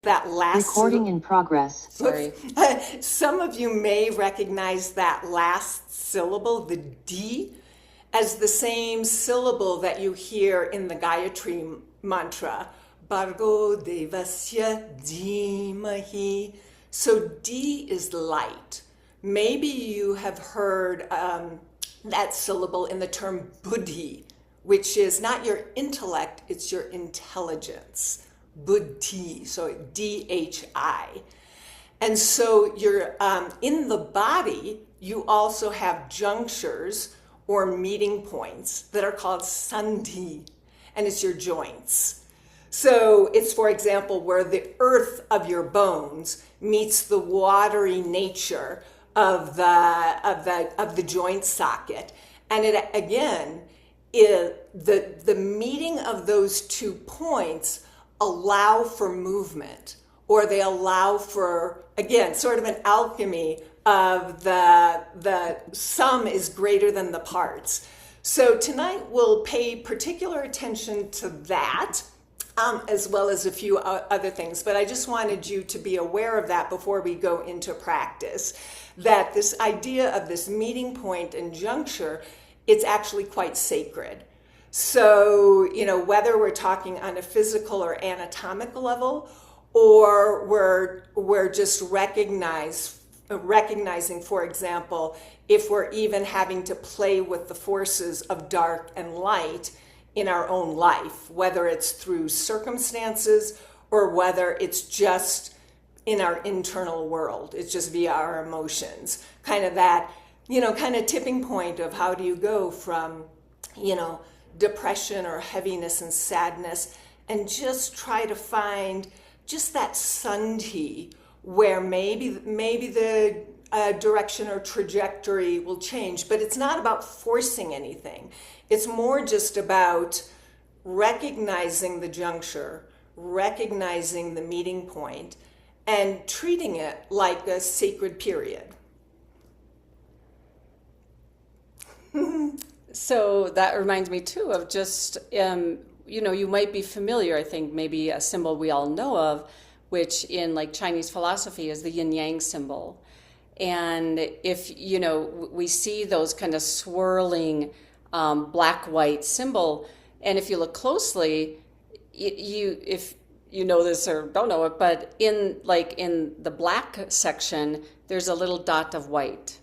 that last Recording in progress. Sorry. Some of you may recognize that last syllable, the D, as the same syllable that you hear in the Gayatri mantra, Bhargo Devasya Dhimahi. So D is light. Maybe you have heard that syllable in the term buddhi, which is not your intellect, it's your intelligence. Buddhi, so D-H-I. And so you're in the body, you also have junctures or meeting points that are called sandhi, and it's your joints. So it's, for example, where the earth of your bones meets the watery nature of the joint socket. And it, again, the meeting of those 2 points allow for movement, or they allow for, again, sort of an alchemy of the sum is greater than the parts. So tonight we'll pay particular attention to that, as well as a few other things. But I just wanted you to be aware of that before we go into practice, that this idea of this meeting point and juncture, it's actually quite sacred. So, whether we're talking on a physical or anatomical level, or we're just recognizing, for example, if we're even having to play with the forces of dark and light in our own life, whether it's through circumstances or whether it's just in our internal world, it's just via our emotions, kind of that, kind of tipping point of how do you go from, depression or heaviness and sadness, and just try to find just that sandhi where maybe the direction or trajectory will change. But it's not about forcing anything. It's more just about recognizing the juncture, recognizing the meeting point, and treating it like a sacred period. So that reminds me too of just, you might be familiar, I think maybe a symbol we all know of, which in like Chinese philosophy is the yin yang symbol. And if, we see those kind of swirling black-white symbol, and if you look closely, if you know this or don't know it, but in the black section, there's a little dot of white.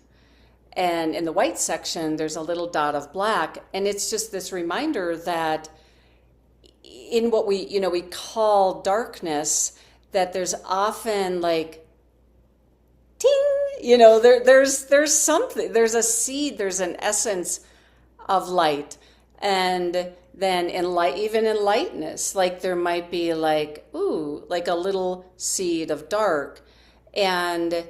And in the white section, there's a little dot of black. And it's just this reminder that in what we call darkness, that there's often like, ting, there's something, there's a seed, there's an essence of light. And then even in lightness, like there might be like a little seed of dark. And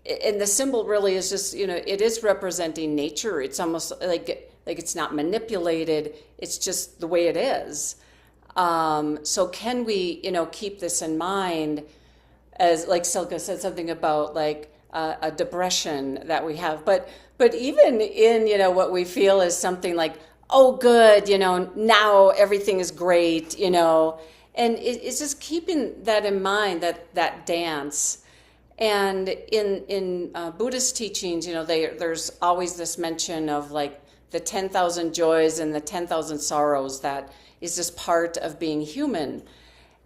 the symbol really is just, it is representing nature. It's almost like it's not manipulated. It's just the way it is. So can we, keep this in mind, as like Silke said something about like a depression that we have, but even in, what we feel is something like, oh, good, now everything is great, and it's just keeping that in mind, that dance. And in Buddhist teachings, there's always this mention of like the 10,000 joys and the 10,000 sorrows that is just part of being human,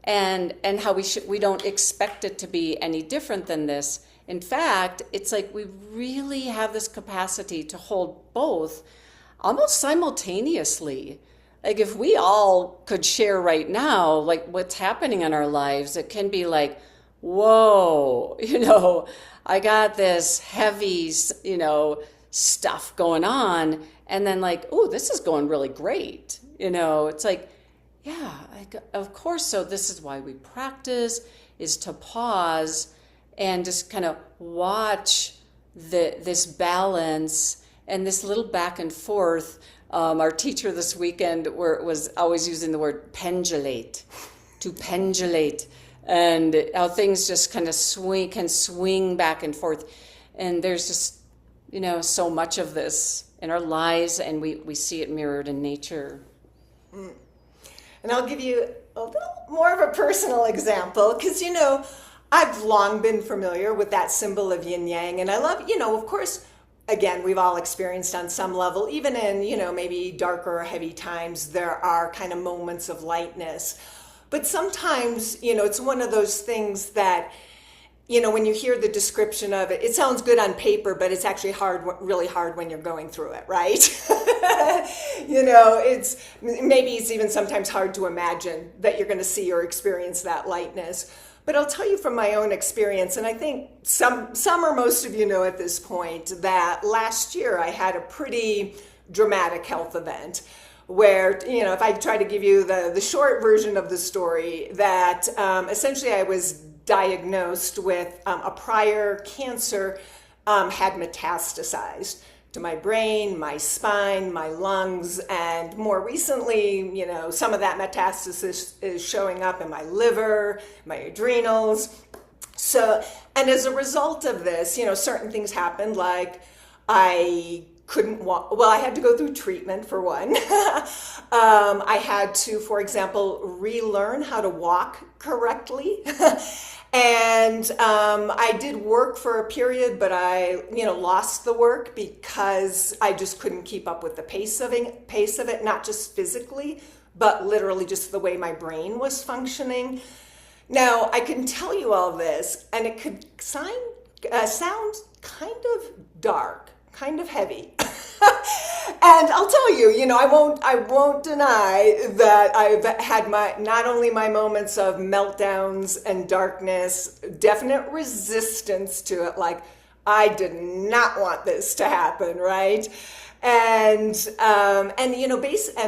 and how we don't expect it to be any different than this. In fact, it's like we really have this capacity to hold both almost simultaneously. Like if we all could share right now, like what's happening in our lives, it can be like, whoa, I got this heavy, stuff going on. And then like, oh, this is going really great. It's like, yeah, of course. So this is why we practice, is to pause and just kind of watch this balance and this little back and forth. Our teacher this weekend was always using the word pendulate, to pendulate. And how things just kind of can swing back and forth. And there's just, so much of this in our lives, and we see it mirrored in nature. And I'll give you a little more of a personal example, because, I've long been familiar with that symbol of yin yang, and I love, of course, again, we've all experienced on some level, even in, maybe darker or heavy times, there are kind of moments of lightness. But sometimes, it's one of those things that, when you hear the description of it, it sounds good on paper, but it's actually really hard when you're going through it, right? It's even sometimes hard to imagine that you're going to see or experience that lightness. But I'll tell you from my own experience, and I think some or most of you know at this point, that last year I had a pretty dramatic health event where, if I try to give you the short version of the story, that essentially I was diagnosed with a prior cancer had metastasized to my brain, my spine, my lungs, and more recently, some of that metastasis is showing up in my liver, my adrenals. So, and as a result of this, certain things happened, like I couldn't walk. Well, I had to go through treatment for one. I had to, for example, relearn how to walk correctly. And I did work for a period, but I, lost the work because I just couldn't keep up with the pace of it, not just physically, but literally just the way my brain was functioning. Now, I can tell you all this, and it could sound kind of dark, kind of heavy. And I'll tell you, I won't deny that I've had not only my moments of meltdowns and darkness, definite resistance to it, like I did not want this to happen, right? And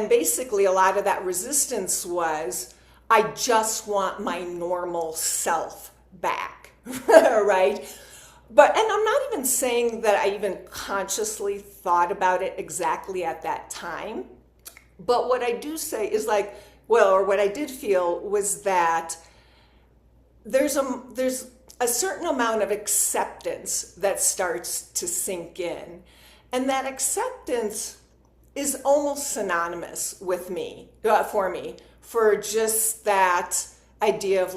basically a lot of that resistance was, I just want my normal self back, right? And I'm not even saying that I even consciously thought about it exactly at that time. But what I do say is what I did feel was that there's a certain amount of acceptance that starts to sink in. And that acceptance is almost synonymous with for just that idea of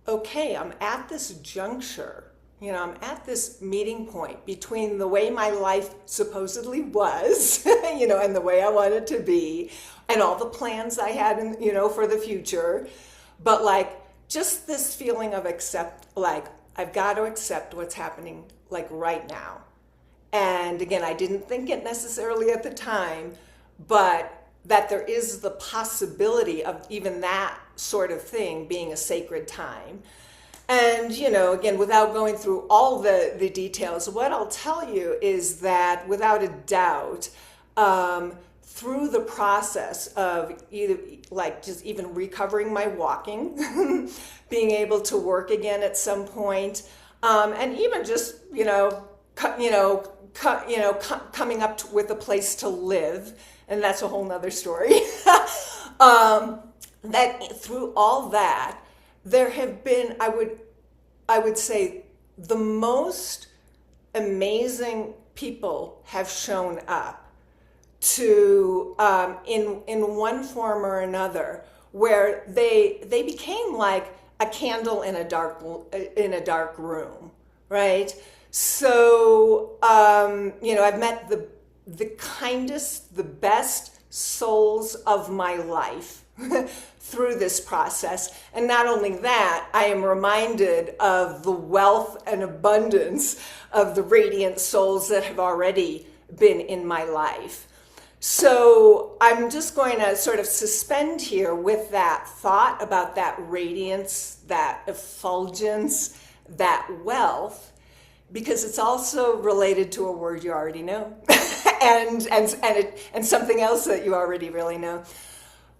okay, I'm at this juncture. I'm at this meeting point between the way my life supposedly was, and the way I wanted to be, and all the plans I had, for the future. But just this feeling of I've got to accept what's happening, right now. And again, I didn't think it necessarily at the time, but that there is the possibility of even that sort of thing being a sacred time. And, again, without going through all the details, what I'll tell you is that without a doubt, through the process of either just even recovering my walking, being able to work again at some point, and even just, coming up with a place to live, and that's a whole nother story, that through all that, there have been, I would say, the most amazing people have shown up to in one form or another, where they became like a candle in a dark room, right? So I've met the kindest, the best souls of my life through this process. And not only that, I am reminded of the wealth and abundance of the radiant souls that have already been in my life. So I'm just going to sort of suspend here with that thought about that radiance, that effulgence, that wealth, because it's also related to a word you already know and something else that you already really know.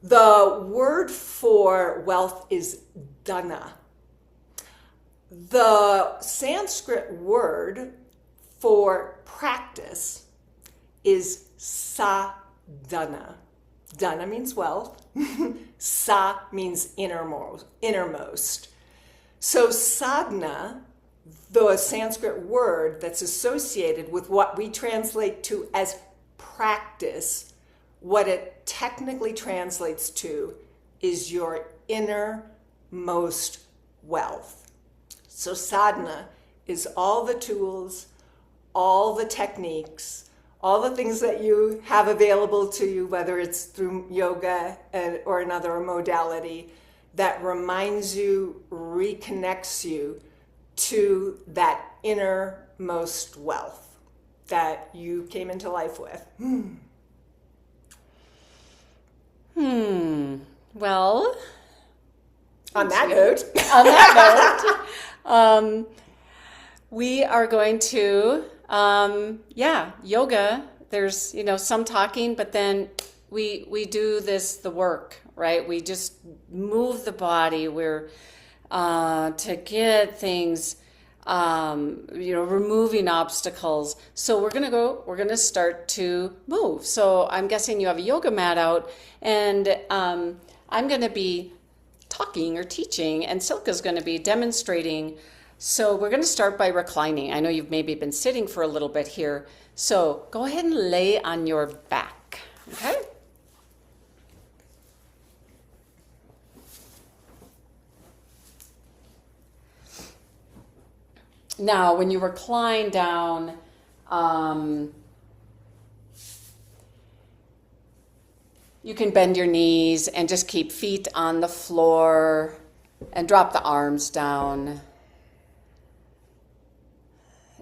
The word for wealth is dhana. The Sanskrit word for practice is sadhana. Dhana means wealth. Sa means innermost. So sadhana, the Sanskrit word that's associated with what we translate to as practice, what it technically translates to is your innermost wealth. So sadhana is all the tools, all the techniques, all the things that you have available to you, whether it's through yoga or another modality, that reminds you, reconnects you to that innermost wealth that you came into life with. Well, on that note, we are going to, yoga. There's, some talking, but then we do the work, right? We just move the body. We're to get things, removing obstacles. So we're going to start to move. So I'm guessing you have a yoga mat out, and I'm going to be talking or teaching, and Silke's going to be demonstrating. So we're going to start by reclining. I know you've maybe been sitting for a little bit here. So go ahead and lay on your back, okay? Now, when you recline down, you can bend your knees and just keep feet on the floor and drop the arms down.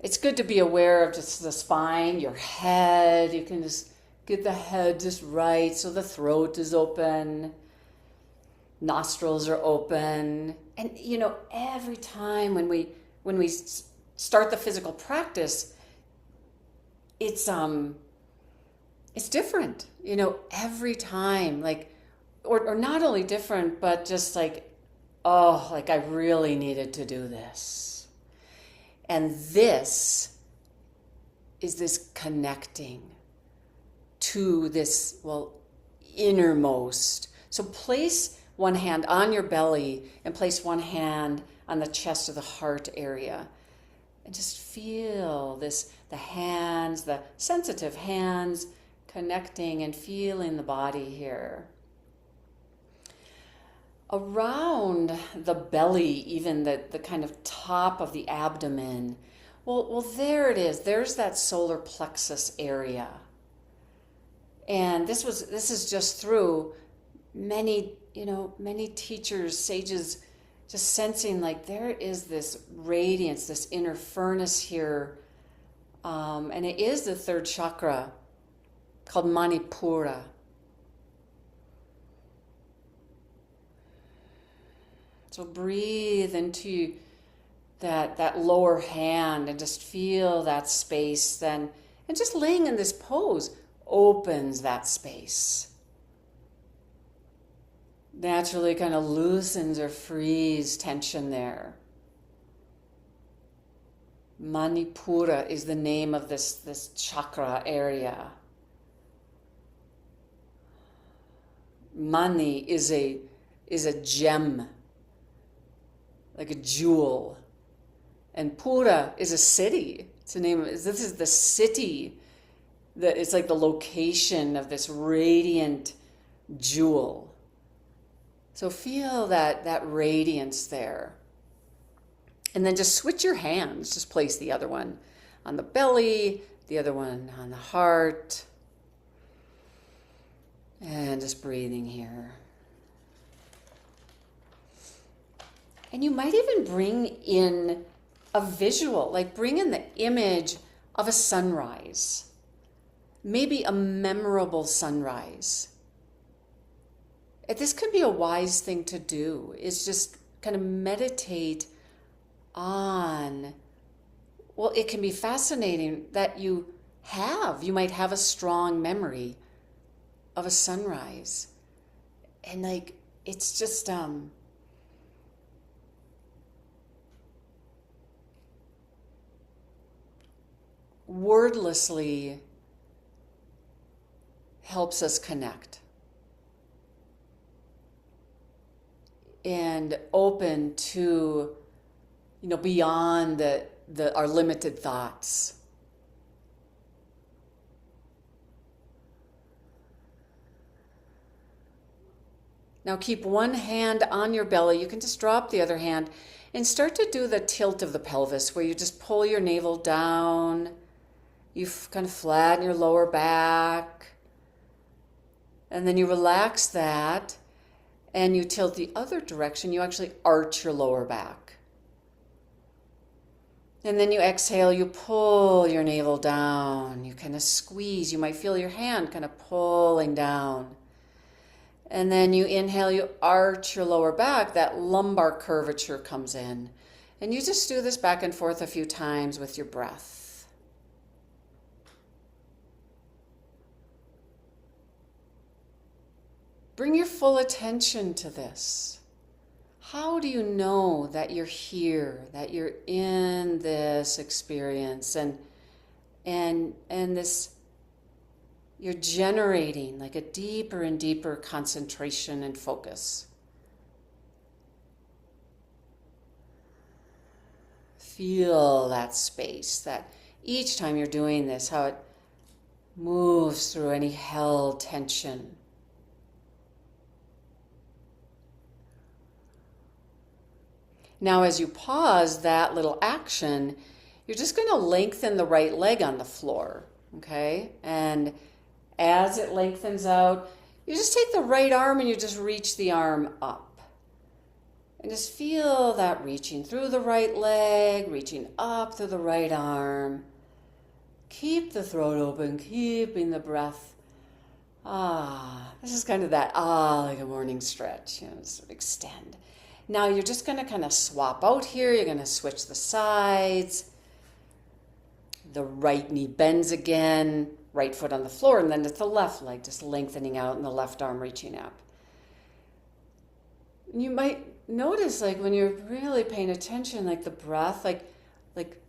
It's good to be aware of just the spine, your head. You can just get the head just right so the throat is open, nostrils are open. And, every time when we start the physical practice, it's different, every time, or not only different, but just I really needed to do this. And this is this connecting to this, innermost. So place one hand on your belly and place one hand on the chest or the heart area. And just feel the hands, the sensitive hands, connecting and feeling the body here. Around the belly, even the kind of top of the abdomen, well, there it is. There's that solar plexus area. And this is just through many teachers, sages, just sensing there is this radiance, this inner furnace here. And it is the third chakra called Manipura. So breathe into that lower hand and just feel that space then. And just laying in this pose opens that space. Naturally kind of loosens or frees tension there. Manipura is the name of this chakra area. Mani is a gem, like a jewel. And Pura is a city. It's the name. This is the city that it's like the location of this radiant jewel. So feel that radiance there. And then just switch your hands. Just place the other one on the belly, the other one on the heart. And just breathing here. And you might even bring in a visual, bring in the image of a sunrise. Maybe a memorable sunrise. This could be a wise thing to do, is just kind of meditate on, it can be fascinating that you might have a strong memory of a sunrise. And it's just, wordlessly helps us connect and open to, beyond our limited thoughts. Now keep one hand on your belly. You can just drop the other hand and start to do the tilt of the pelvis where you just pull your navel down. You kind of flatten your lower back. And then you relax that and you tilt the other direction. You actually arch your lower back. And then you exhale, you pull your navel down. You kind of squeeze. You might feel your hand kind of pulling down. And then you inhale, you arch your lower back, that lumbar curvature comes in. And you just do this back and forth a few times with your breath. Bring your full attention to this. How do you know that you're here, that you're in this experience and this you're generating like a deeper and deeper concentration and focus. Feel that space, that each time you're doing this, how it moves through any held tension. Now, as you pause that little action, you're just going to lengthen the right leg on the floor, okay? And as it lengthens out, you just take the right arm and you just reach the arm up. And just feel that reaching through the right leg, reaching up through the right arm. Keep the throat open, keeping the breath. This is kind of that, like a morning stretch, sort of extend. Now you're just going to kind of swap out here. You're going to switch the sides. The right knee bends again. Right foot on the floor, and then it's the left leg just lengthening out and the left arm reaching up. You might notice, like, when you're really paying attention, like the breath, like,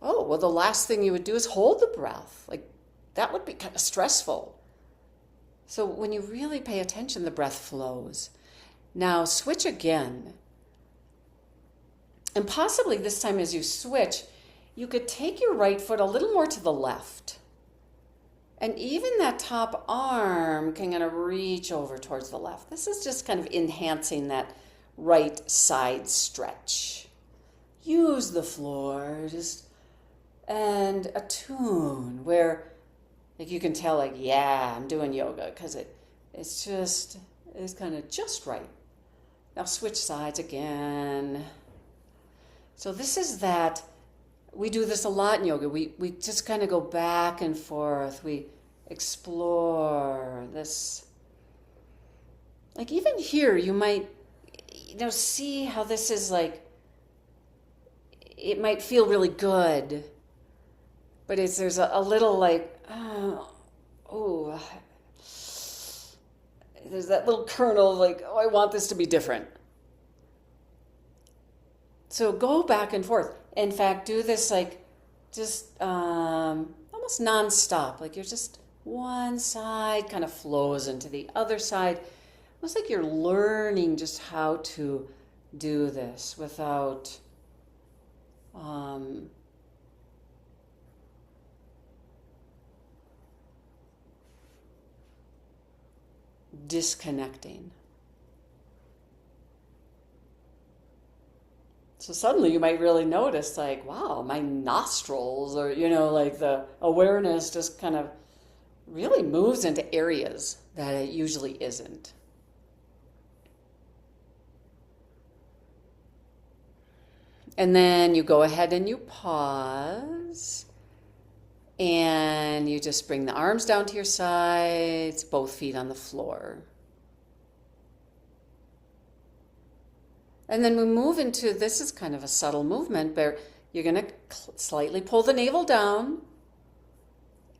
oh, well, the last thing you would do is hold the breath. Like, that would be kind of stressful. So when you really pay attention, the breath flows. Now switch again. And possibly this time as you switch, you could take your right foot a little more to the left. And even that top arm can kind of reach over towards the left. This is just kind of enhancing that right side stretch. Use the floor and attune where, like, you can tell, like, yeah, I'm doing yoga because it's kind of just right. Now switch sides again. So this is that. We do this a lot in yoga. We just kind of go back and forth. We explore this. Like even here, you might, see how this is like, it might feel really good, but there's a little like, there's that little kernel of like, I want this to be different. So go back and forth. In fact, do this like just almost nonstop. Like you're just one side kind of flows into the other side. Almost like you're learning just how to do this without disconnecting. So suddenly you might really notice like, wow, my nostrils, or, like the awareness just kind of really moves into areas that it usually isn't. And then you go ahead and you pause and you just bring the arms down to your sides, both feet on the floor. And then we move into, this is kind of a subtle movement, but you're going to slightly pull the navel down,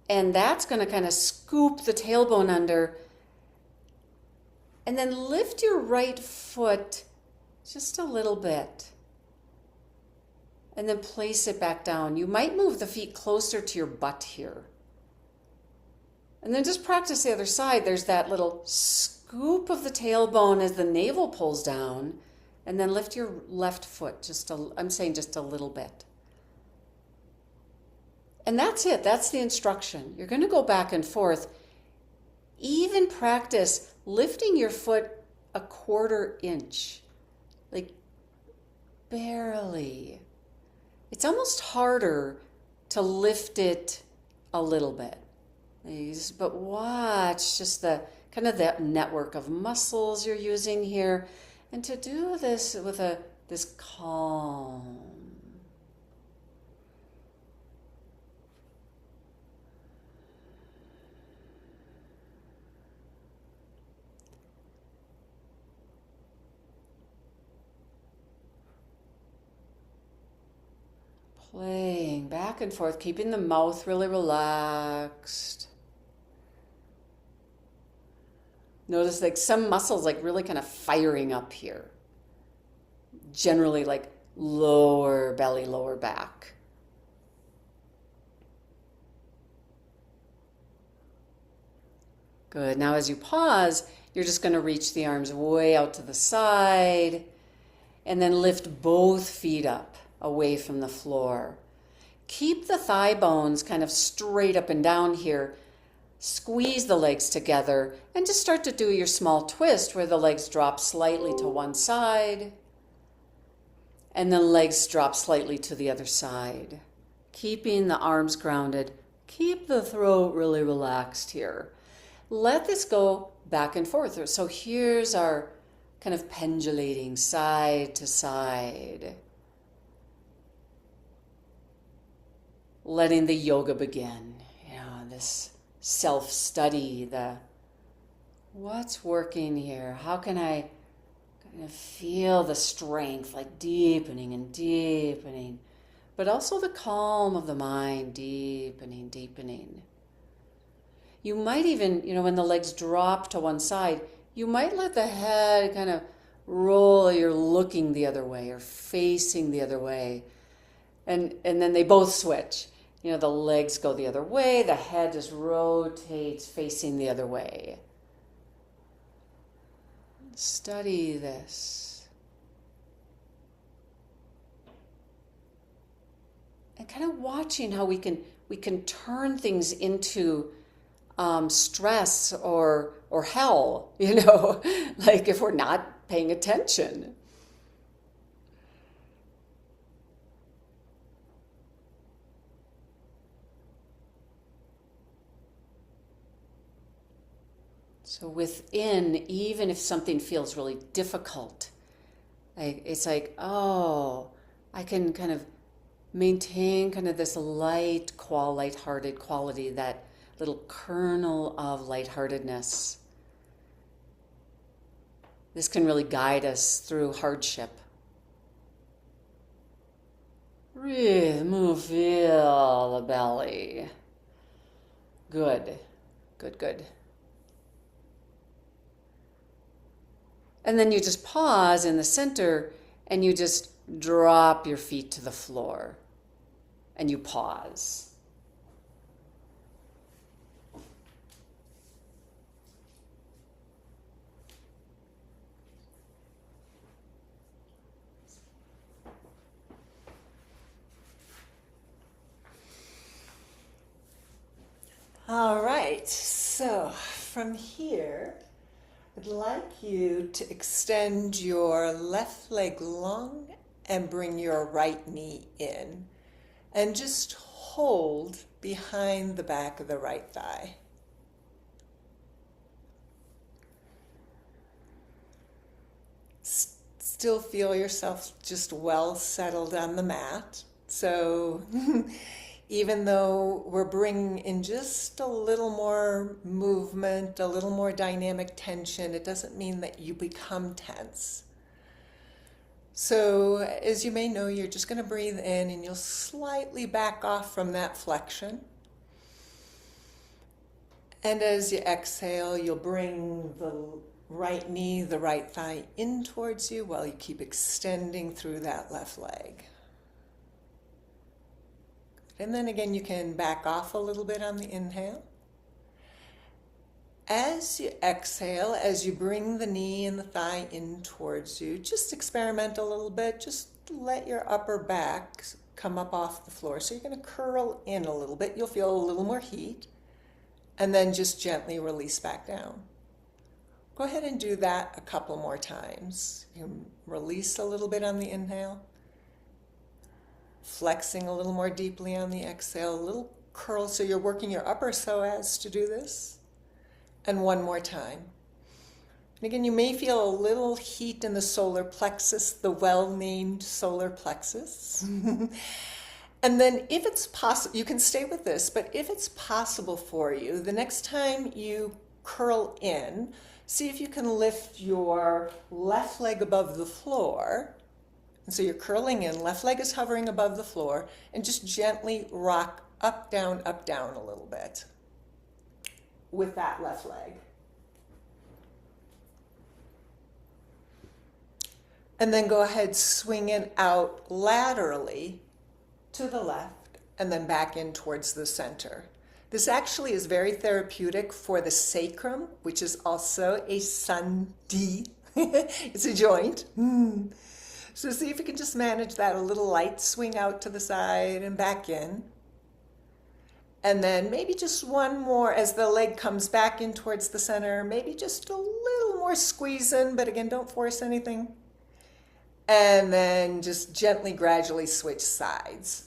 and that's going to kind of scoop the tailbone under, and then lift your right foot just a little bit, and then place it back down. You might move the feet closer to your butt here. And then just practice the other side. There's that little scoop of the tailbone as the navel pulls down. And then lift your left foot I'm saying just a little bit. And that's it. That's the instruction. You're going to go back and forth. Even practice lifting your foot a 1/4 inch, like barely. It's almost harder to lift it a little bit. But watch just the kind of that network of muscles you're using here, and to do this with this calm. Playing back and forth, keeping the mouth really relaxed. Notice like some muscles like really kind of firing up here. Generally like lower belly, lower back. Good. Now as you pause, you're just going to reach the arms way out to the side and then lift both feet up away from the floor. Keep the thigh bones kind of straight up and down here. Squeeze the legs together and just start to do your small twist where the legs drop slightly to one side and then legs drop slightly to the other side. Keeping the arms grounded. Keep the throat really relaxed here. Let this go back and forth. So here's our kind of pendulating side to side. Letting the yoga begin. This self-study, the what's working here? How can I kind of feel the strength, like deepening and deepening, but also the calm of the mind, deepening, deepening. You might even, when the legs drop to one side, you might let the head kind of roll. You're looking the other way or facing the other way. And then they both switch. The legs go the other way, the head just rotates facing the other way. Study this. And kind of watching how we can turn things into stress or hell, like if we're not paying attention. So within, even if something feels really difficult, it's like, I can kind of maintain kind of this lighthearted quality, that little kernel of lightheartedness. This can really guide us through hardship. Breathe, feel the belly. Good. And then you just pause in the center and you just drop your feet to the floor and you pause. All right, so from here, I'd like you to extend your left leg long and bring your right knee in. And just hold behind the back of the right thigh. Still feel yourself just well settled on the mat. So even though we're bringing in just a little more movement, a little more dynamic tension, it doesn't mean that you become tense. So as you may know, you're just going to breathe in and you'll slightly back off from that flexion. And as you exhale, you'll bring the right knee, the right thigh in towards you while you keep extending through that left leg. And then again, you can back off a little bit on the inhale. As you exhale, as you bring the knee and the thigh in towards you, just experiment a little bit. Just let your upper back come up off the floor. So you're going to curl in a little bit. You'll feel a little more heat. And then just gently release back down. Go ahead and do that a couple more times. You release a little bit on the inhale, flexing a little more deeply on the exhale, a little curl so you're working your upper psoas to do this. And one more time. And again, you may feel a little heat in the solar plexus, the well-named solar plexus. And then if it's possible, you can stay with this, but if it's possible for you, the next time you curl in, see if you can lift your left leg above the floor. And so you're curling in, left leg is hovering above the floor, and just gently rock up, down a little bit with that left leg. And then go ahead, swing it out laterally to the left and then back in towards the center. This actually is very therapeutic for the sacrum, which is also a sandhi. It's a joint. So see if you can just manage that, a little light swing out to the side and back in. And then maybe just one more as the leg comes back in towards the center, maybe just a little more squeeze in, but again, don't force anything. And then just gently, gradually switch sides.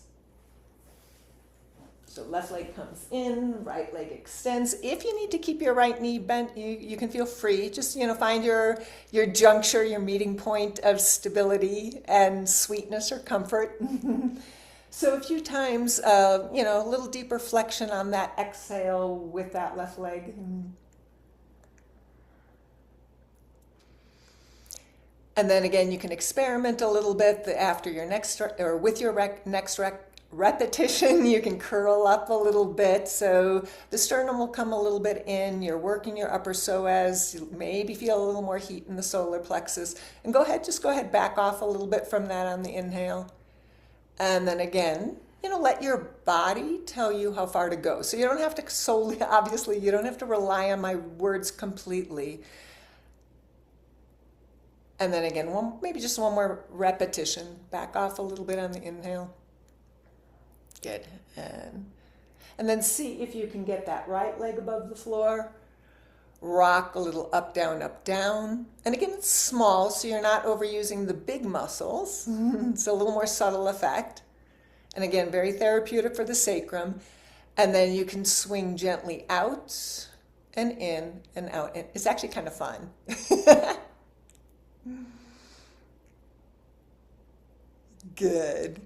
So left leg comes in, right leg extends. If you need to keep your right knee bent, you can feel free. Just, find your juncture, your meeting point of stability and sweetness or comfort. So a few times, a little deeper flexion on that exhale with that left leg. And then again, you can experiment a little bit after your next, or with your next repetition, you can curl up a little bit. So the sternum will come a little bit in. You're working your upper psoas. You maybe feel a little more heat in the solar plexus. And just go ahead, back off a little bit from that on the inhale. And then again, let your body tell you how far to go. So you don't have to obviously, you don't have to rely on my words completely. And then again, maybe just one more repetition. Back off a little bit on the inhale. Good. And then see if you can get that right leg above the floor. Rock a little up, down, up, down. And again, it's small, so you're not overusing the big muscles. It's a little more subtle effect. And again, very therapeutic for the sacrum. And then you can swing gently out and in and out. It's actually kind of fun. Good.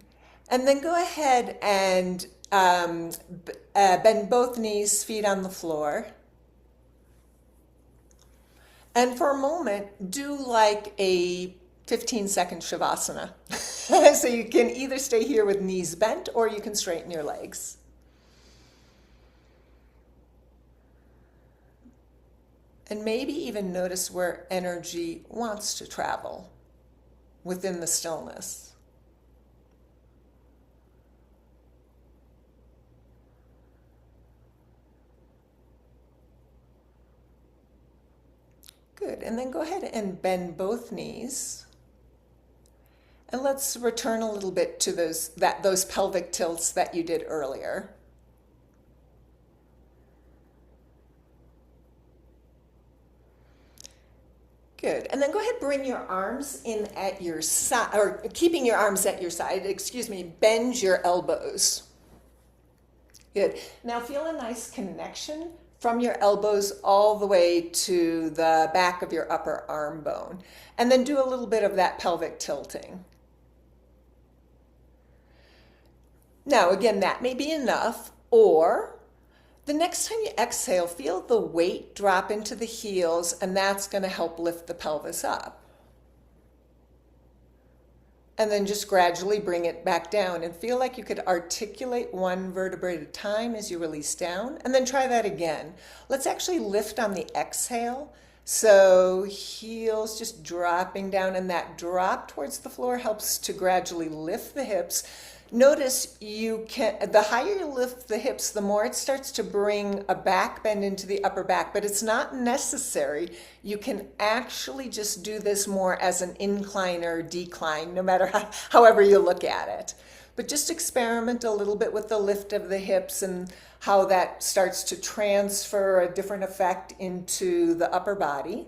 And then go ahead and bend both knees, feet on the floor. And for a moment, do like a 15-second shavasana. So you can either stay here with knees bent or you can straighten your legs. And maybe even notice where energy wants to travel within the stillness. Good. And then go ahead and bend both knees. And let's return a little bit to those pelvic tilts that you did earlier. Good. And then go ahead, bring your arms in at your side, or keeping your arms at your side, bend your elbows. Good. Now feel a nice connection from your elbows all the way to the back of your upper arm bone. And then do a little bit of that pelvic tilting. Now, again, that may be enough, or the next time you exhale, feel the weight drop into the heels, and that's going to help lift the pelvis up. And then just gradually bring it back down and feel like you could articulate one vertebrae at a time as you release down, and then try that again. Let's actually lift on the exhale. So heels just dropping down, and that drop towards the floor helps to gradually lift the hips. Notice the higher you lift the hips, the more it starts to bring a back bend into the upper back, but it's not necessary. You can actually just do this more as an incline or decline, no matter however you look at it. But just experiment a little bit with the lift of the hips and how that starts to transfer a different effect into the upper body.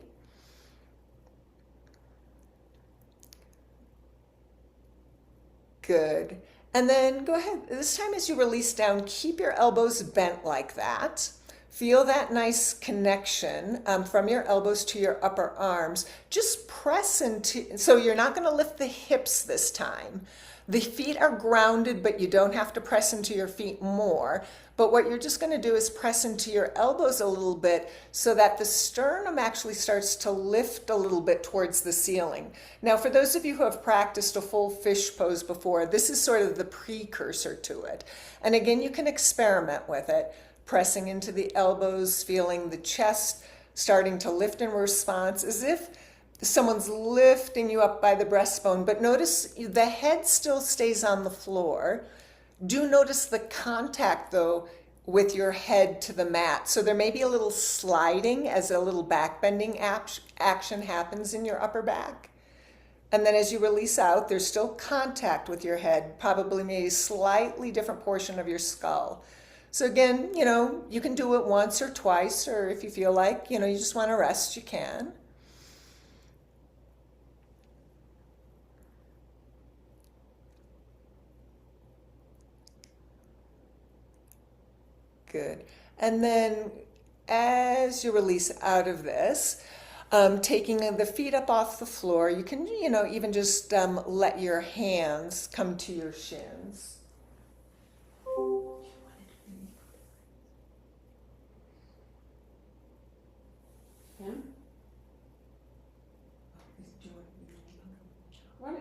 Good. And then go ahead. This time as you release down, keep your elbows bent like that. Feel that nice connection from your elbows to your upper arms. Just press into, so you're not going to lift the hips this time. The feet are grounded, but you don't have to press into your feet more. But what you're just going to do is press into your elbows a little bit so that the sternum actually starts to lift a little bit towards the ceiling. Now, for those of you who have practiced a full fish pose before, this is sort of the precursor to it. And again, you can experiment with it, pressing into the elbows, feeling the chest starting to lift in response, as if someone's lifting you up by the breastbone. But notice the head still stays on the floor. Do notice the contact, though, with your head to the mat. So there may be a little sliding as a little back bending action happens in your upper back. And then as you release out, there's still contact with your head, probably maybe a slightly different portion of your skull. So again, you can do it once or twice, or if you feel like, you just want to rest, you can. Good. And then as you release out of this, taking the feet up off the floor, you can, even just let your hands come to your shins.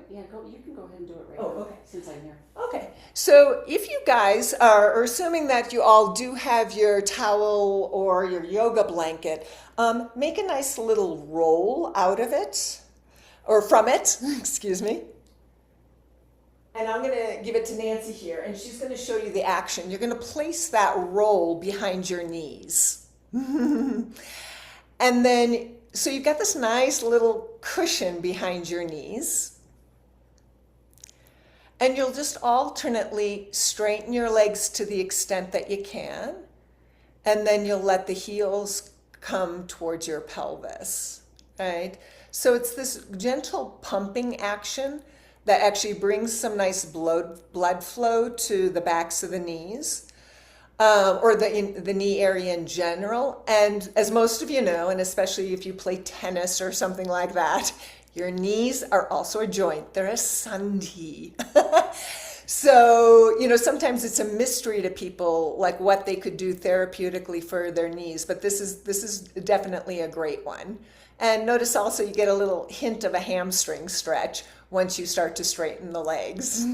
Yeah, you can go ahead and do it right now, okay. Since I'm here. Okay, so if you guys are assuming that you all do have your towel or your yoga blanket, make a nice little roll out of it, or from it, excuse me. And I'm going to give it to Nancy here, and she's going to show you the action. You're going to place that roll behind your knees. And then, so you've got this nice little cushion behind your knees. And you'll just alternately straighten your legs to the extent that you can. And then you'll let the heels come towards your pelvis, right? So it's this gentle pumping action that actually brings some nice blood flow to the backs of the knees, or the knee area in general. And as most of you know, and especially if you play tennis or something like that, your knees are also a joint. They're a sandhi. So, sometimes it's a mystery to people, like what they could do therapeutically for their knees, but this is definitely a great one. And notice also you get a little hint of a hamstring stretch once you start to straighten the legs.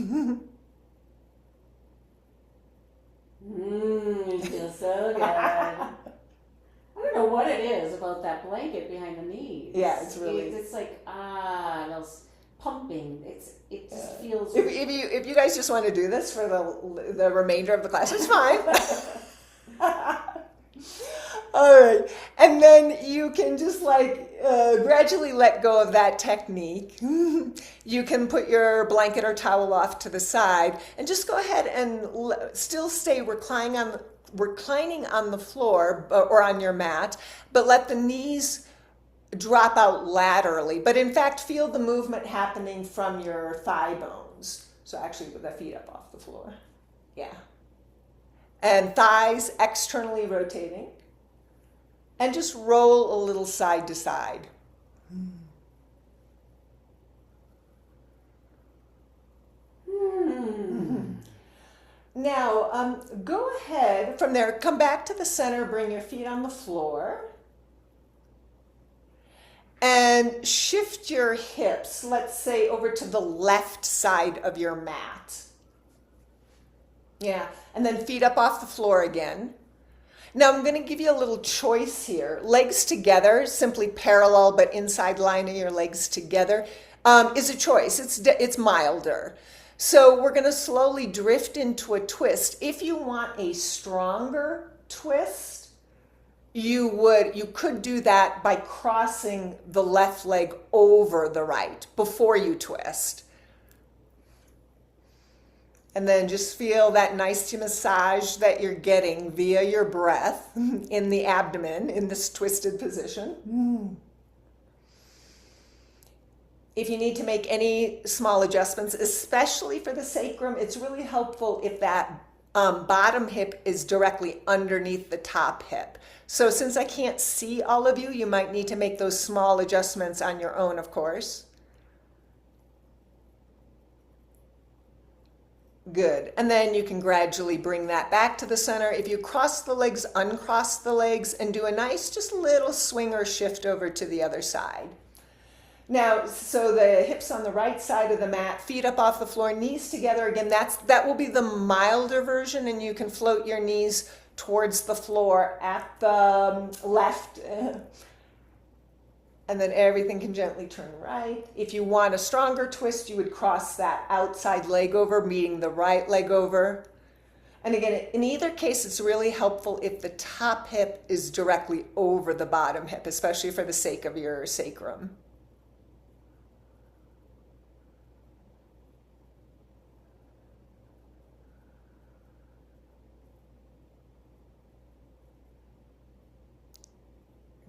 It feels so good. I don't know what it is about that blanket behind the knees. Yeah, it's really. It's like those pumping. It just feels. If you guys just want to do this for the remainder of the class, it's fine. All right, and then you can just gradually let go of that technique. You can put your blanket or towel off to the side and just go ahead and still stay reclining on the floor or on your mat, but let the knees drop out laterally. But in fact, feel the movement happening from your thigh bones. So actually with the feet up off the floor. Yeah. And thighs externally rotating. And just roll a little side to side. Now, go ahead from there, come back to the center, bring your feet on the floor. And shift your hips, let's say, over to the left side of your mat. Yeah, and then feet up off the floor again. Now I'm going to give you a little choice here. Legs together, simply parallel but inside line of your legs together, is a choice. It's milder. So we're going to slowly drift into a twist. If you want a stronger twist, you could do that by crossing the left leg over the right before you twist. And then just feel that nice massage that you're getting via your breath in the abdomen in this twisted position. if you need to make any small adjustments, especially for the sacrum, it's really helpful if that bottom hip is directly underneath the top hip. So since I can't see all of you, you might need to make those small adjustments on your own, of course. Good. And then you can gradually bring that back to the center. If you cross the legs, uncross the legs, and do a nice, just little swing or shift over to the other side. Now, so the hips on the right side of the mat, feet up off the floor, knees together. Again, that will be the milder version, and you can float your knees towards the floor at the left. And then everything can gently turn right. If you want a stronger twist, you would cross that outside leg over, meeting the right leg over. And again, in either case, it's really helpful if the top hip is directly over the bottom hip, especially for the sake of your sacrum.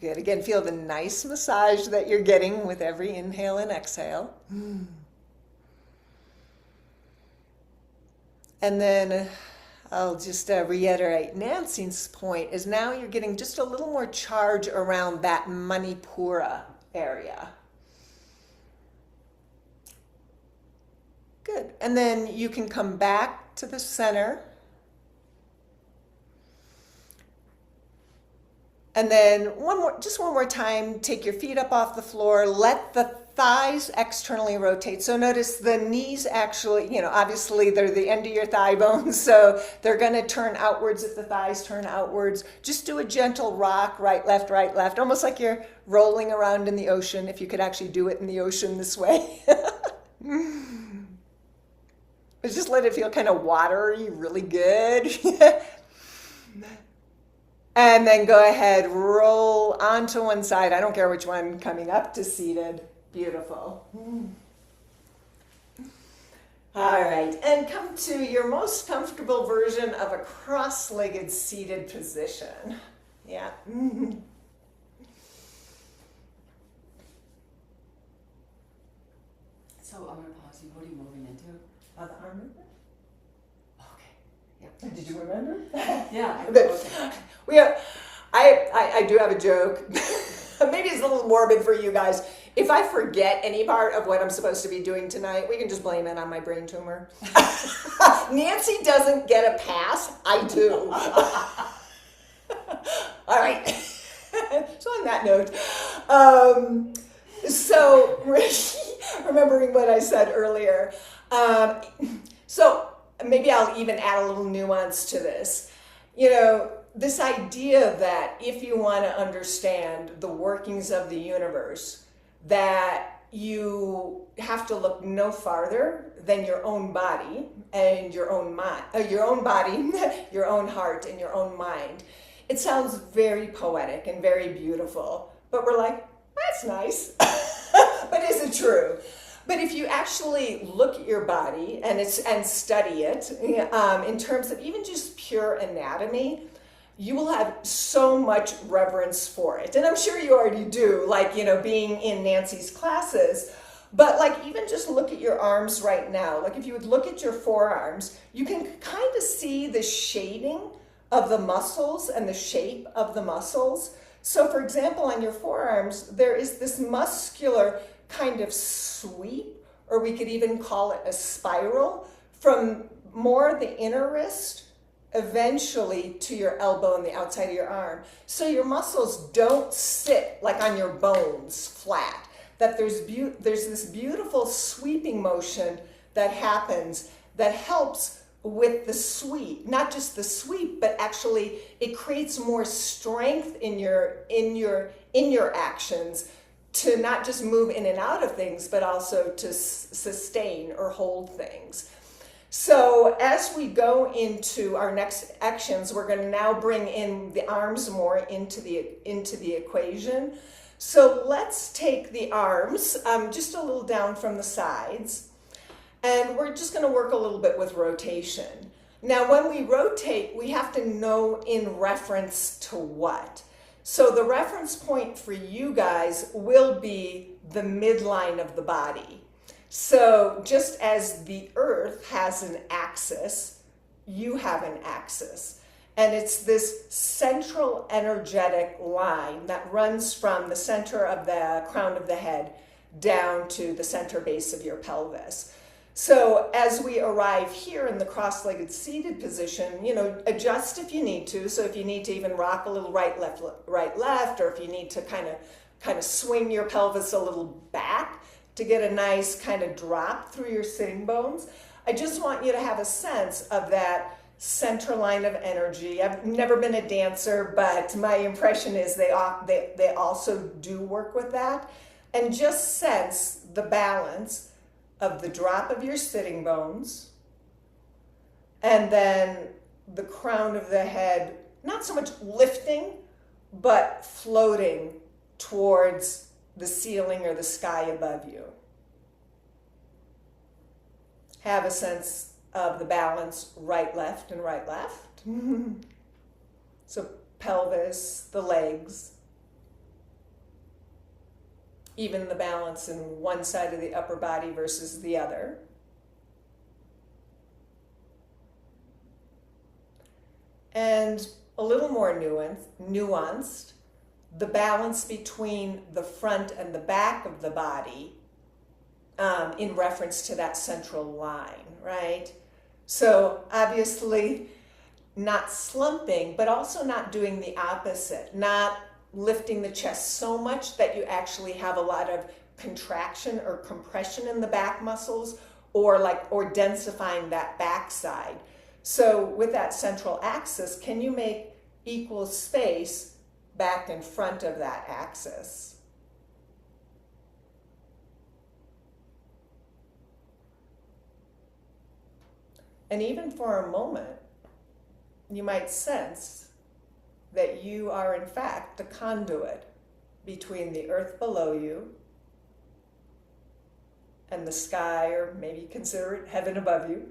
Good. Again, feel the nice massage that you're getting with every inhale and exhale. And then I'll just reiterate Nancy's point is now you're getting just a little more charge around that Manipura area. Good. And then you can come back to the center. And then just one more time, take your feet up off the floor, let the thighs externally rotate. So notice the knees actually, obviously they're the end of your thigh bones, so they're gonna turn outwards if the thighs turn outwards. Just do a gentle rock, right, left, almost like you're rolling around in the ocean, if you could actually do it in the ocean this way. Just let it feel kind of watery, really good. And then go ahead, roll onto one side. I don't care which one, coming up to seated. Beautiful. All right, and come to your most comfortable version of a cross-legged seated position. Yeah. So I'm going to pause you. What are you moving into? The arm movement? Okay. Did you remember? Yeah. I do have a joke. Maybe it's a little morbid for you guys. If I forget any part of what I'm supposed to be doing tonight, we can just blame it on my brain tumor. Nancy doesn't get a pass. I do. All right. So on that note, so remembering what I said earlier, so maybe I'll even add a little nuance to this. This idea that if you want to understand the workings of the universe, that you have to look no farther than your own body and your own mind, your own body, your own heart, and your own mind. It sounds very poetic and very beautiful, but we're like, that's nice. But is it true? But if you actually look at your body and study it in terms of even just pure anatomy, you will have so much reverence for it. And I'm sure you already do, being in Nancy's classes. But even just look at your arms right now. If you would look at your forearms, you can kind of see the shading of the muscles and the shape of the muscles. So for example, on your forearms, there is this muscular kind of sweep, or we could even call it a spiral, from more the inner wrist eventually to your elbow and the outside of your arm. So your muscles don't sit on your bones flat, that there's this beautiful sweeping motion that happens that helps with the sweep, not just the sweep, but actually it creates more strength in your actions to not just move in and out of things, but also to sustain or hold things. So as we go into our next actions, we're going to now bring in the arms more into the equation. So let's take the arms just a little down from the sides, and we're just going to work a little bit with rotation. Now, when we rotate, we have to know in reference to what. So the reference point for you guys will be the midline of the body. So just as the earth has an axis, you have an axis. And it's this central energetic line that runs from the center of the crown of the head down to the center base of your pelvis. So as we arrive here in the cross-legged seated position, adjust if you need to. So if you need to even rock a little right, left, or if you need to kind of swing your pelvis a little back to get a nice kind of drop through your sitting bones, I just want you to have a sense of that center line of energy. I've never been a dancer, but my impression is they also do work with that. And just sense the balance of the drop of your sitting bones and then the crown of the head, not so much lifting, but floating towards the ceiling or the sky above you. Have a sense of the balance right, left, and right, left. So pelvis, the legs, even the balance in one side of the upper body versus the other. And a little more nuanced, the balance between the front and the back of the body in reference to that central line, right? So obviously not slumping, but also not doing the opposite, not lifting the chest so much that you actually have a lot of contraction or compression in the back muscles, or densifying that backside. So with that central axis, can you make equal space back in front of that axis? And even for a moment, you might sense that you are in fact the conduit between the earth below you and the sky, or maybe consider it heaven above you.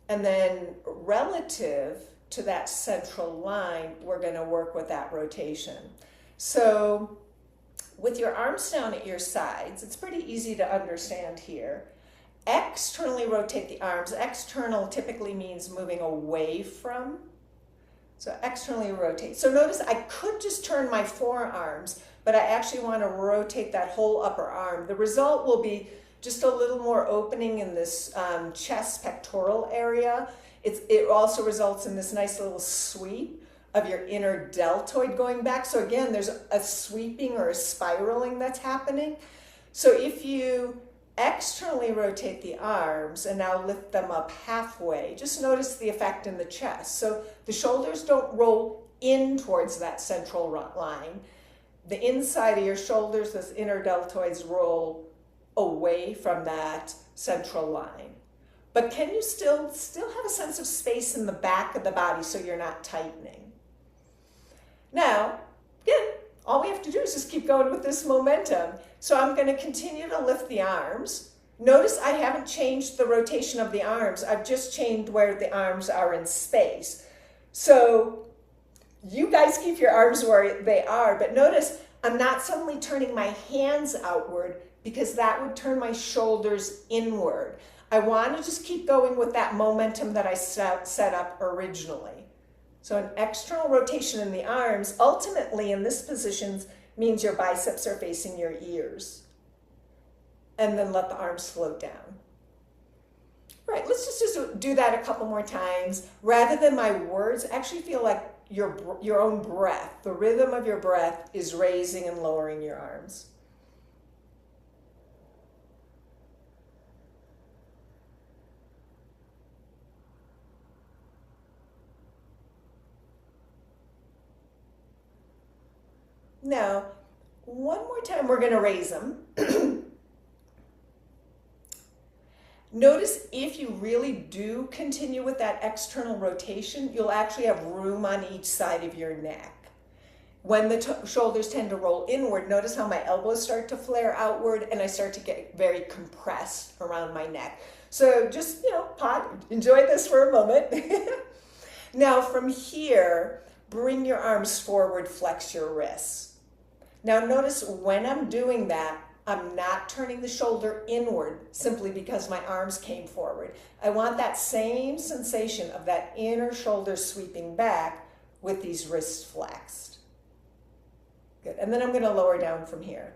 And then relative to that central line, we're going to work with that rotation. So with your arms down at your sides, it's pretty easy to understand here. Externally rotate the arms. External typically means moving away from. So externally rotate. So notice I could just turn my forearms, but I actually want to rotate that whole upper arm. The result will be just a little more opening in this chest pectoral area. It also results in this nice little sweep of your inner deltoid going back. So again, there's a sweeping or a spiraling that's happening. So if you externally rotate the arms and now lift them up halfway, just notice the effect in the chest. So the shoulders don't roll in towards that central line. The inside of your shoulders, those inner deltoids, roll away from that central line. But can you still have a sense of space in the back of the body so you're not tightening? Now, again, all we have to do is just keep going with this momentum. So I'm going to continue to lift the arms. Notice I haven't changed the rotation of the arms. I've just changed where the arms are in space. So you guys keep your arms where they are, but notice I'm not suddenly turning my hands outward, because that would turn my shoulders inward. I want to just keep going with that momentum that I set up originally. So an external rotation in the arms, ultimately in this position, means your biceps are facing your ears. And then let the arms float down. All right, let's just do that a couple more times. Rather than my words, actually feel like your own breath. The rhythm of your breath is raising and lowering your arms. Now, one more time, we're going to raise them. Notice if you really do continue with that external rotation, you'll actually have room on each side of your neck. when the shoulders tend to roll inward, notice how my elbows start to flare outward and I start to get very compressed around my neck. So just, enjoy this for a moment. Now from here, bring your arms forward, flex your wrists. Now notice when I'm doing that, I'm not turning the shoulder inward simply because my arms came forward. I want that same sensation of that inner shoulder sweeping back with these wrists flexed. Good. And then I'm going to lower down from here.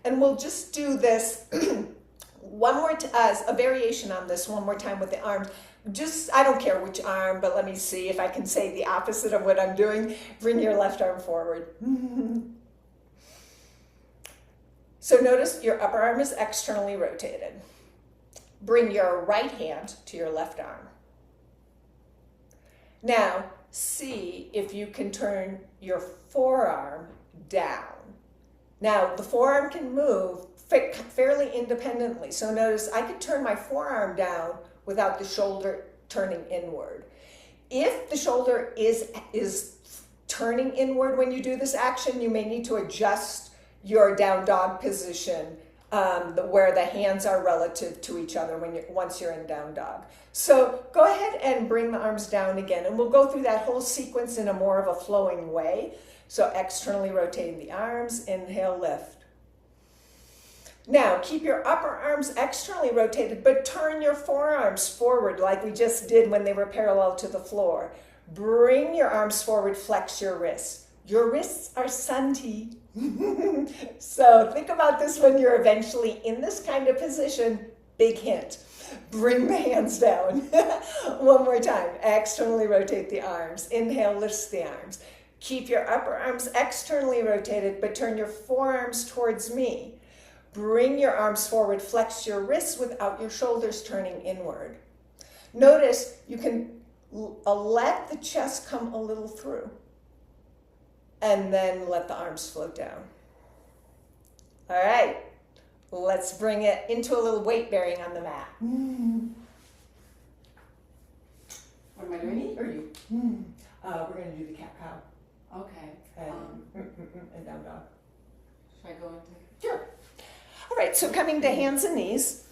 And we'll just do this one more as a variation on this one more time with the arms. I don't care which arm, but let me see if I can say the opposite of what I'm doing. Bring your left arm forward. So notice your upper arm is externally rotated. Bring your right hand to your left arm. Now, see if you can turn your forearm down. Now, the forearm can move fairly independently. So notice I could turn my forearm down without the shoulder turning inward. If the shoulder is turning inward when you do this action, you may need to adjust your down dog position where the hands are relative to each other once you're in down dog. So go ahead and bring the arms down again, and we'll go through that whole sequence in a more of a flowing way. So externally rotating the arms, inhale, lift. Now keep your upper arms externally rotated, but turn your forearms forward like we just did when they were parallel to the floor. Bring your arms forward, flex your wrists. Your wrists are sunty. So think about this when you're eventually in this kind of position. Big hint. Bring the hands down. One more time. Externally rotate the arms. Inhale, lifts the arms. Keep your upper arms externally rotated, but turn your forearms towards me. Bring your arms forward, flex your wrists without your shoulders turning inward. Notice you can let the chest come a little through, and then let the arms float down. All right, let's bring it into a little weight bearing on the mat. What am I doing? Me or you? We're going to do the cat-cow. Okay. And down dog. Should I go into? Sure. All right, so coming to hands and knees.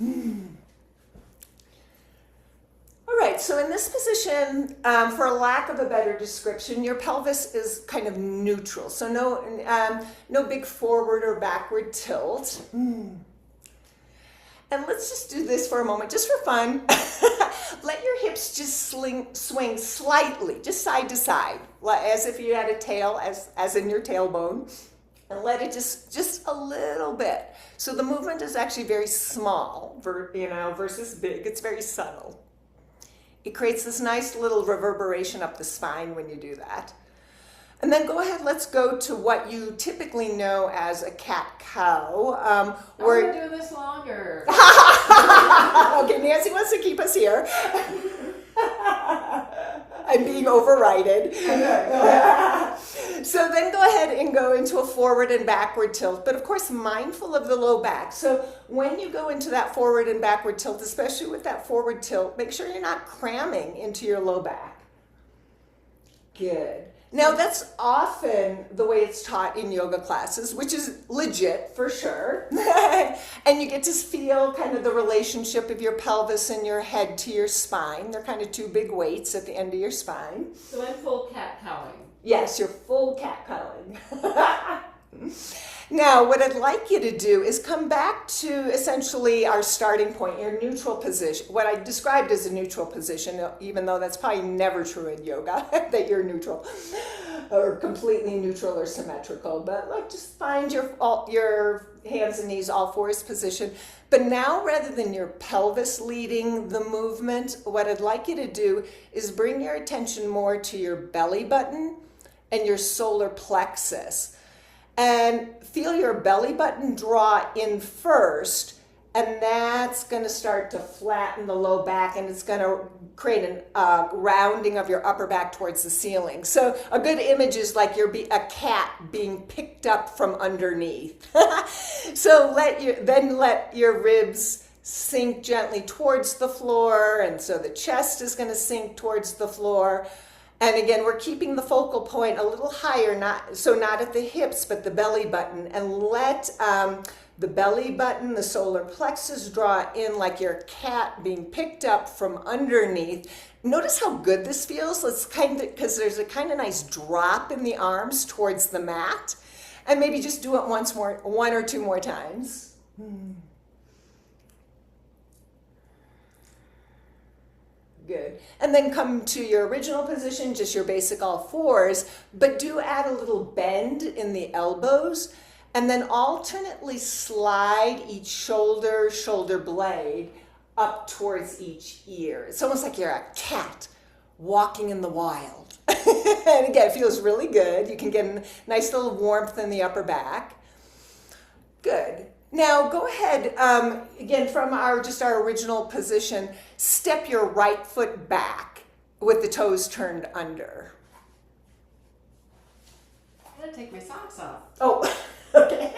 All right, so in this position, for lack of a better description, your pelvis is kind of neutral. So no big forward or backward tilt. And let's just do this for a moment, just for fun. Let your hips just swing slightly, just side to side, as if you had a tail, as in your tailbone. And let it just a little bit. So the movement is actually very small, versus big. It's very subtle. It creates this nice little reverberation up the spine when you do that. And then go ahead, let's go to what you typically know as a cat-cow. I'm going to do this longer. Okay, Nancy wants to keep us here. I'm being overrided. So then go ahead and go into a forward and backward tilt, but of course mindful of the low back. So when you go into that forward and backward tilt, especially with that forward tilt, make sure you're not cramming into your low back. Good. Now that's often the way it's taught in yoga classes, which is legit for sure. And you get to feel kind of the relationship of your pelvis and your head to your spine. They're kind of two big weights at the end of your spine. So I'm full cat-cowing. Yes, you're full cat-cowing. Now, what I'd like you to do is come back to essentially our starting point, your neutral position, what I described as a neutral position, even though that's probably never true in yoga, that you're neutral or completely neutral or symmetrical. But look, just find your hands and knees all fours position. But now, rather than your pelvis leading the movement, what I'd like you to do is bring your attention more to your belly button and your solar plexus. And feel your belly button draw in first, and that's going to start to flatten the low back, and it's going to create a rounding of your upper back towards the ceiling. So a good image is like you're a cat being picked up from underneath. So let your ribs sink gently towards the floor, and so the chest is going to sink towards the floor. And again, we're keeping the focal point a little higher, not at the hips, but the belly button. And let the belly button, the solar plexus draw in like your cat being picked up from underneath. Notice how good this feels. Let's because there's a kind of nice drop in the arms towards the mat. And maybe just do it one or two more times. Good. And then come to your original position, just your basic all fours, but do add a little bend in the elbows, and then alternately slide each shoulder blade up towards each ear. It's almost like you're a cat walking in the wild. And again, it feels really good. You can get a nice little warmth in the upper back. Good. Now go ahead, again, from our original position, step your right foot back with the toes turned under. I gotta take my socks off. Oh, okay.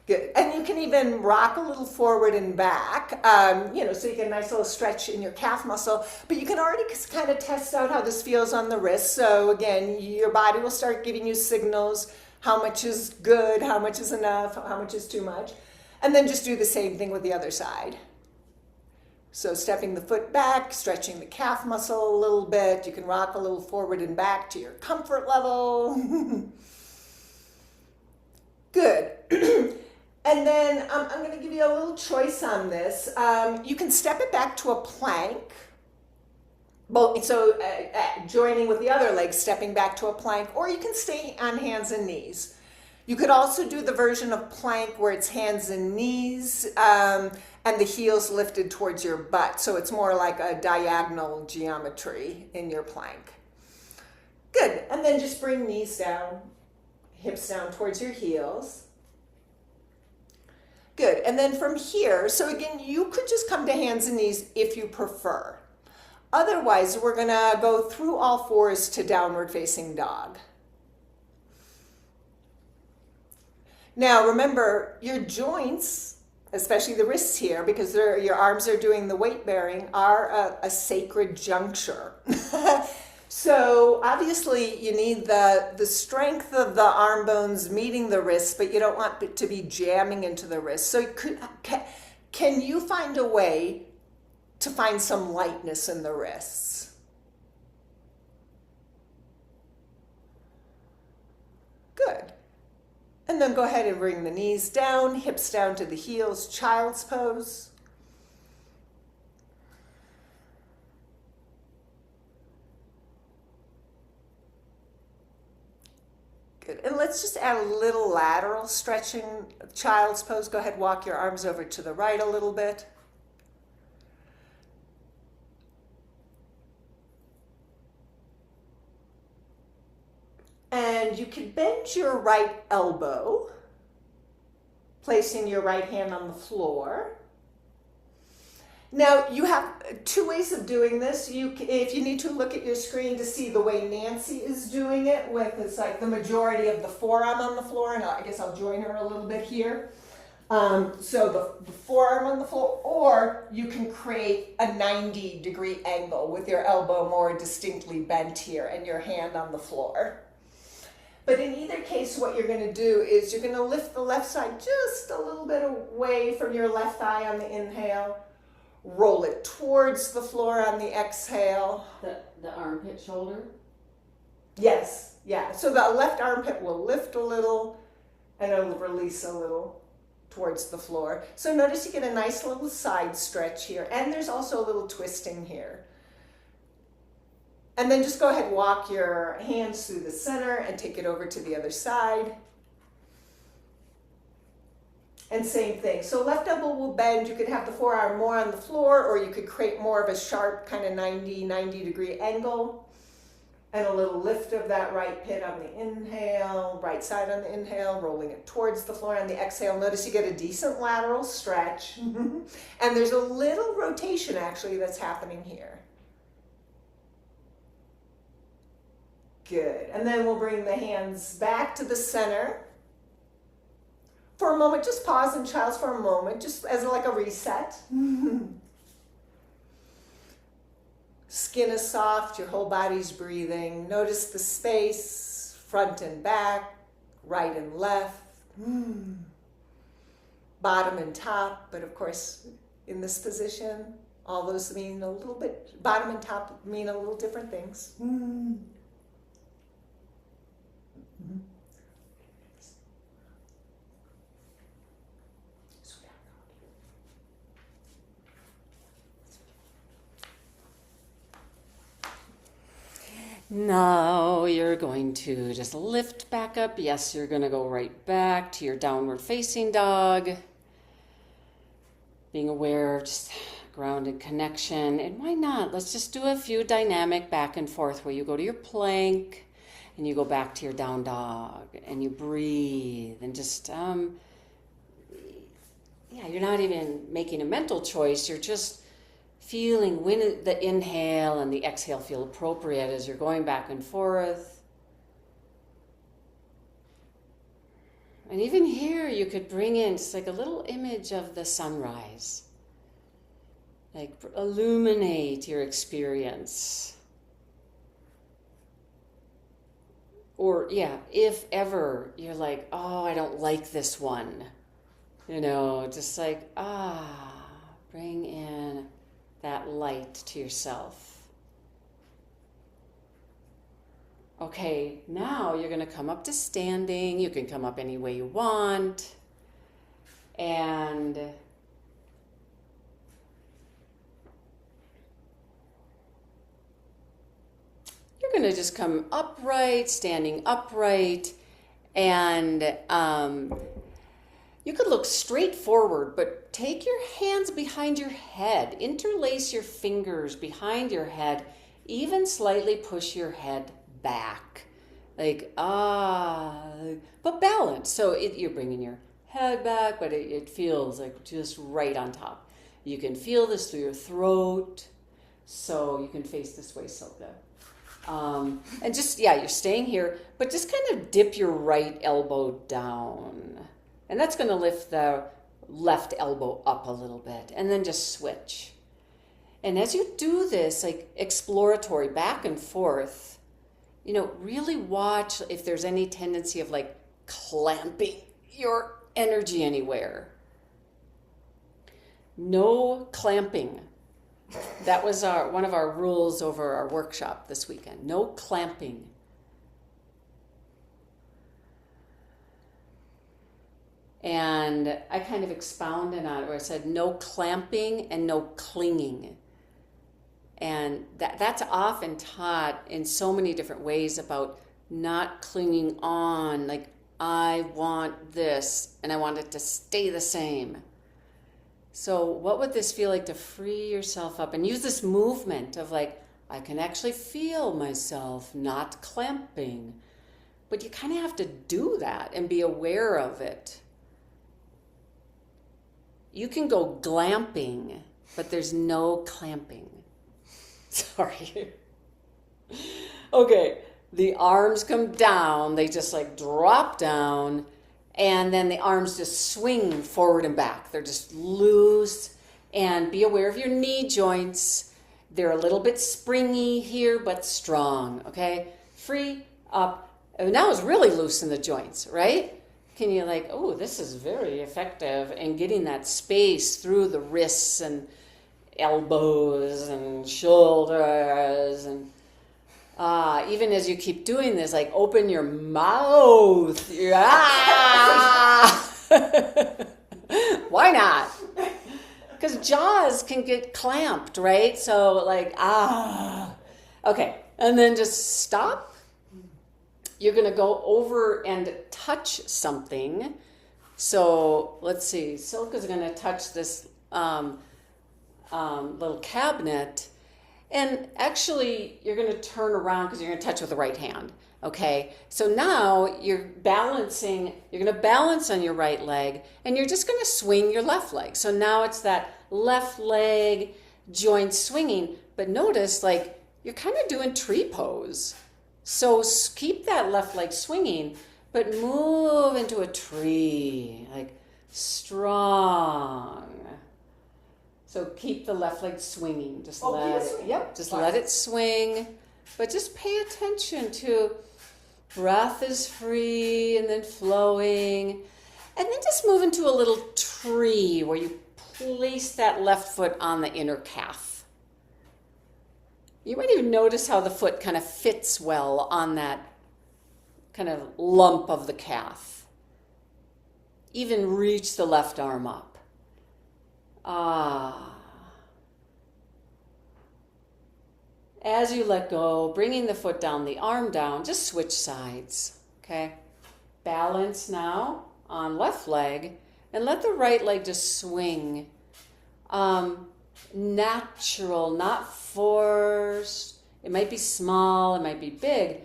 Good. And you can even rock a little forward and back, so you get a nice little stretch in your calf muscle. But you can already kind of test out how this feels on the wrist. So again, your body will start giving you signals, how much is good, how much is enough, how much is too much. And then just do the same thing with the other side. So stepping the foot back, stretching the calf muscle a little bit. You can rock a little forward and back to your comfort level. Good. And then I'm going to give you a little choice on this. You can step it back to a plank. Joining with the other leg, stepping back to a plank, or you can stay on hands and knees. You could also do the version of plank where it's hands and knees and the heels lifted towards your butt. So it's more like a diagonal geometry in your plank. Good. And then just bring knees down, hips down towards your heels. Good. And then from here, so again, you could just come to hands and knees if you prefer. Otherwise, we're going to go through all fours to downward facing dog. Now, remember, your joints, especially the wrists here, because your arms are doing the weight bearing, are a sacred juncture. So obviously you need the strength of the arm bones meeting the wrists, but you don't want it to be jamming into the wrists. So can you find a way to find some lightness in the wrists? Good. And then go ahead and bring the knees down, hips down to the heels, child's pose. Good. And let's just add a little lateral stretching, child's pose. Go ahead, walk your arms over to the right a little bit. And you can bend your right elbow, placing your right hand on the floor. Now, you have two ways of doing this. If you need to, look at your screen to see the way Nancy is doing it, with it's like the majority of the forearm on the floor, and I guess I'll join her a little bit here. So the forearm on the floor, or you can create a 90-degree angle with your elbow more distinctly bent here and your hand on the floor. But in either case, what you're going to do is you're going to lift the left side just a little bit away from your left thigh on the inhale. Roll it towards the floor on the exhale. The armpit shoulder? Yes, yeah. So the left armpit will lift a little and it'll release a little towards the floor. So notice you get a nice little side stretch here, and there's also a little twisting here. And then just go ahead and walk your hands through the center and take it over to the other side. And same thing. So left elbow will bend. You could have the forearm more on the floor, or you could create more of a sharp kind of 90-degree angle. And a little lift of that right pit on the inhale, right side on the inhale, rolling it towards the floor on the exhale. Notice you get a decent lateral stretch. And there's a little rotation actually that's happening here. Good. And then we'll bring the hands back to the center. for a moment, just pause in Child's for a moment, just as like a reset. Skin is soft, your whole body's breathing. Notice the space, front and back, right and left, bottom and top, but of course, in this position, all those mean a little bit, bottom and top mean a little different things. Now you're going to just lift back up. Yes, you're going to go right back to your downward facing dog. Being aware of just grounded connection. And why not? Let's just do a few dynamic back and forth where you go to your plank and you go back to your down dog and you breathe and just, you're not even making a mental choice. You're just feeling when the inhale and the exhale feel appropriate as you're going back and forth. And even here, you could bring in just like a little image of the sunrise. Like illuminate your experience. Or, if ever you're like, oh, I don't like this one. Just like, bring in that light to yourself. Okay, now you're going to come up to standing. You can come up any way you want. And you're going to just come upright, standing upright. And you could look straight forward, but take your hands behind your head. Interlace your fingers behind your head. Even slightly push your head back. Like, but balance. So you're bringing your head back, but it feels like just right on top. You can feel this through your throat. So you can face this way, Silke. And just, you're staying here, but just kind of dip your right elbow down. And that's going to lift the left elbow up a little bit. And then just switch. And as you do this, like exploratory back and forth, really watch if there's any tendency of like clamping your energy anywhere. No clamping. That was one of our rules over our workshop this weekend. No clamping. And I kind of expounded on it where I said no clamping and no clinging. And that's often taught in so many different ways about not clinging on, like, I want this and I want it to stay the same. So what would this feel like to free yourself up and use this movement of like, I can actually feel myself not clamping. But you kind of have to do that and be aware of it. You can go glamping, but there's no clamping. Sorry. Okay, the arms come down. They just like drop down. And then the arms just swing forward and back. They're just loose. And be aware of your knee joints. They're a little bit springy here, but strong. Okay? Free, up. And now it's really loose in the joints, right? Can you like, oh, this is very effective in getting that space through the wrists and elbows and shoulders. And even as you keep doing this, like open your mouth. Why not? Because jaws can get clamped, right? So like, Okay, and then just stop. You're going to go over and touch something. So let's see. Silke's going to touch this little cabinet. And actually, you're going to turn around because you're going to touch with the right hand. Okay? So now you're balancing. You're going to balance on your right leg. And you're just going to swing your left leg. So now it's that left leg joint swinging. But notice, like, you're kind of doing tree pose. So keep that left leg swinging, but move into a tree, like strong. So keep the left leg swinging. Just let it, yep, just let it swing. But just pay attention to breath is free and then flowing. And then just move into a little tree where you place that left foot on the inner calf. You might even notice how the foot kind of fits well on that kind of lump of the calf. Even reach the left arm up. Ah. As you let go, bringing the foot down, the arm down, just switch sides, okay? Balance now on left leg, and let the right leg just swing. Natural, not forced. It might be small, it might be big,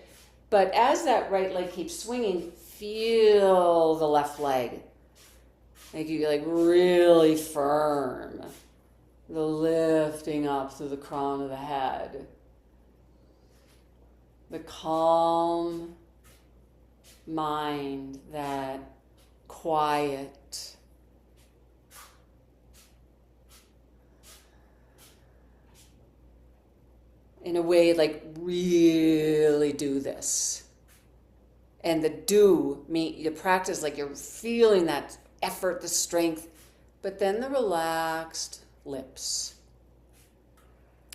but as that right leg keeps swinging, feel the left leg. Make you like really firm. The lifting up through the crown of the head. The calm mind, that quiet. In a way, like really do this. And the do, you practice like you're feeling that effort, the strength, but then the relaxed lips.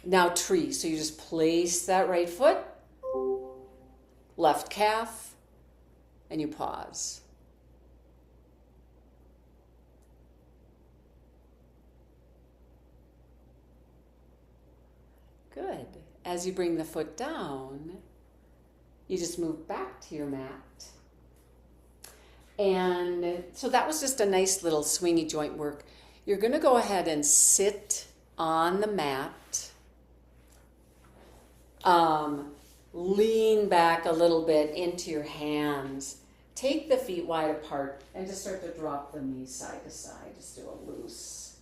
Now tree, so you just place that right foot, left calf, and you pause. Good. As you bring the foot down, you just move back to your mat. And so that was just a nice little swingy joint work. You're going to go ahead and sit on the mat. Lean back a little bit into your hands. Take the feet wide apart and just start to drop the knees side to side. Just do a loose.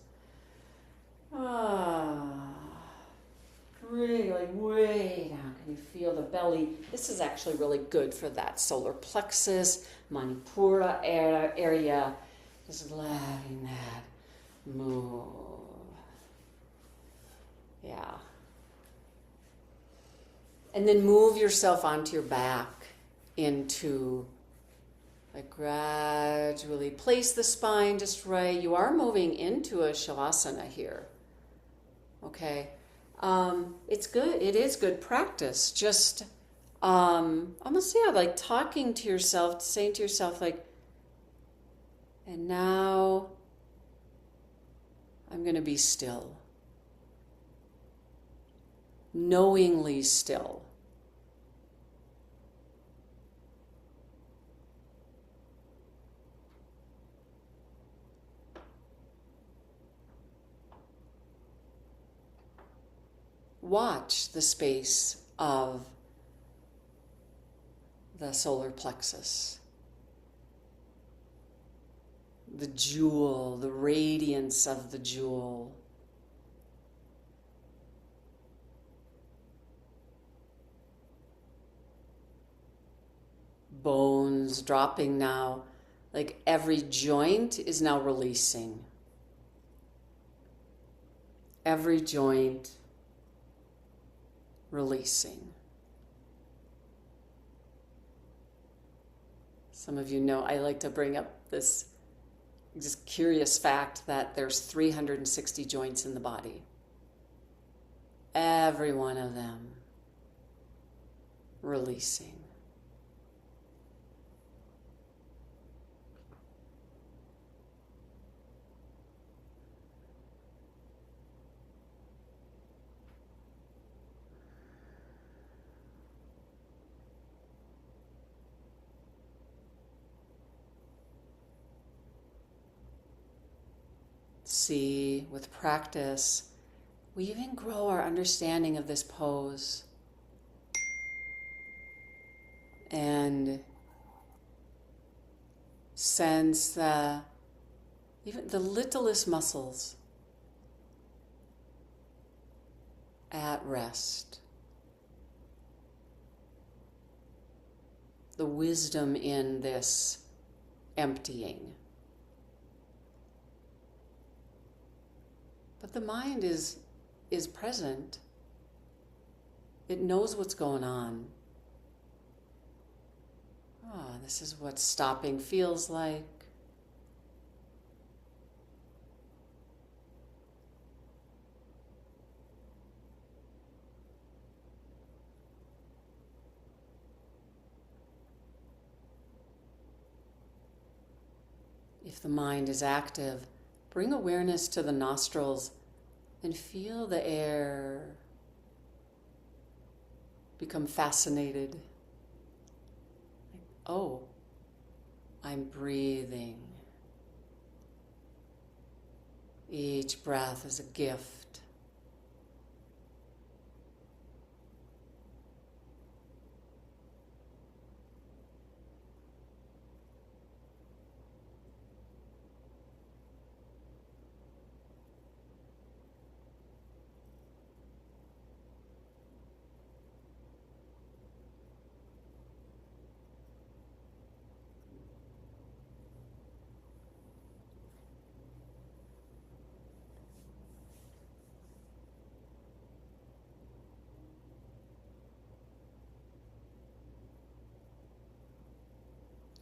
Really like way down. Can you feel the belly? This is actually really good for that solar plexus, manipura area. Just letting that move. Yeah. And then move yourself onto your back into, like gradually place the spine just right. You are moving into a shavasana here. Okay. It's good. It is good practice. Just almost, yeah, like talking to yourself, saying to yourself, like, and now I'm going to be still. Knowingly still. Watch the space of the solar plexus. The jewel, the radiance of the jewel. Bones dropping now, like every joint is now releasing. Every joint releasing. Some of you know I like to bring up this just curious fact that there's 360 joints in the body. Every one of them releasing. See, with practice, we even grow our understanding of this pose. And sense even the littlest muscles at rest. the wisdom in this emptying. But the mind is present. It knows what's going on. This is what stopping feels like. If the mind is active, bring awareness to the nostrils and feel the air become fascinated. Like, oh, I'm breathing. Each breath is a gift.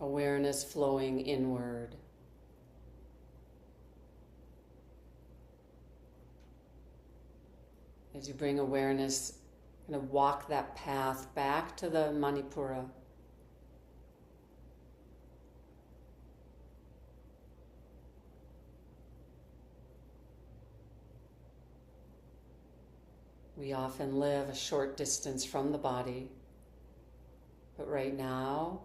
Awareness flowing inward. As you bring awareness, kind of walk that path back to the Manipura. We often live a short distance from the body, but right now,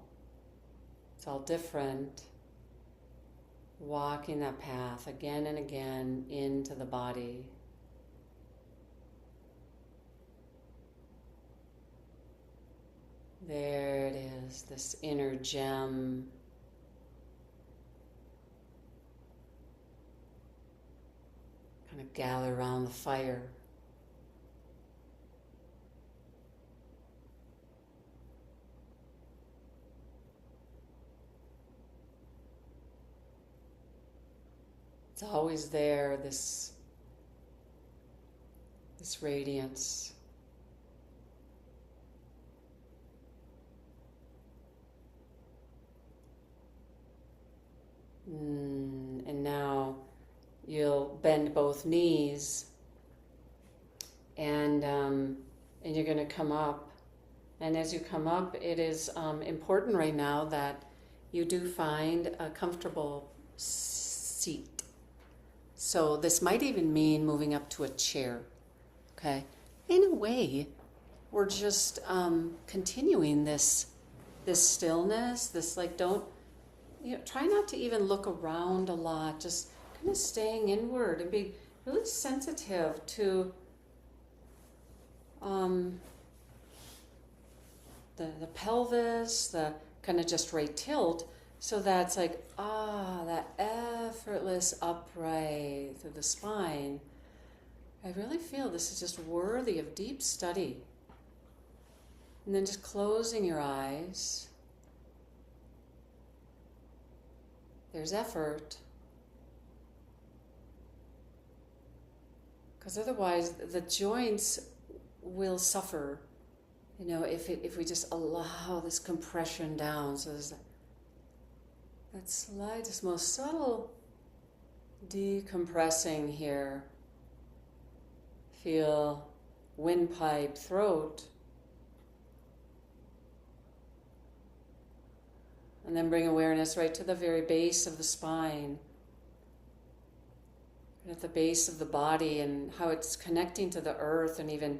it's all different. Walking that path again and again into the body. There it is, this inner gem. Kind of gather around the fire. It's always there, this radiance. And now you'll bend both knees, and you're going to come up. And as you come up, it is important right now that you do find a comfortable seat. So this might even mean moving up to a chair, okay? In a way, we're just continuing this stillness, this don't, try not to even look around a lot, just kind of staying inward and be really sensitive to the pelvis, the kind of just right tilt, so that's like, that effortless upright through the spine. I really feel this is just worthy of deep study. And then just closing your eyes. There's effort. Because otherwise the joints will suffer, if we just allow this compression down. So there's that slightest, most subtle decompressing here. Feel windpipe, throat. And then bring awareness right to the very base of the spine. At the base of the body, and how it's connecting to the earth, and even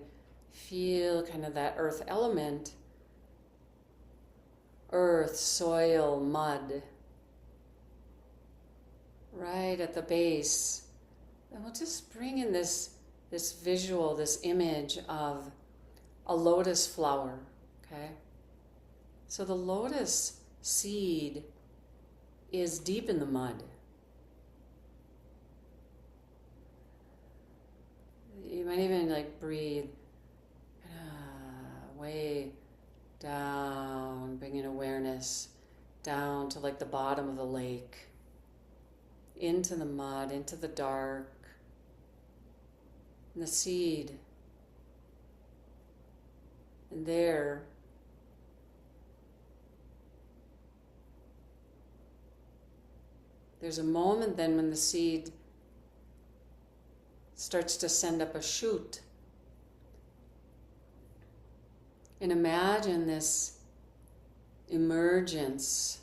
feel kind of that earth element. Earth, soil, mud. Right at the base. And we'll just bring in this visual, this image of a lotus flower, okay? So the lotus seed is deep in the mud. You might even breathe way down, bringing awareness at the bottom of the lake, into the mud, into the dark, and the seed. And there's a moment then when the seed starts to send up a shoot. And imagine this emergence,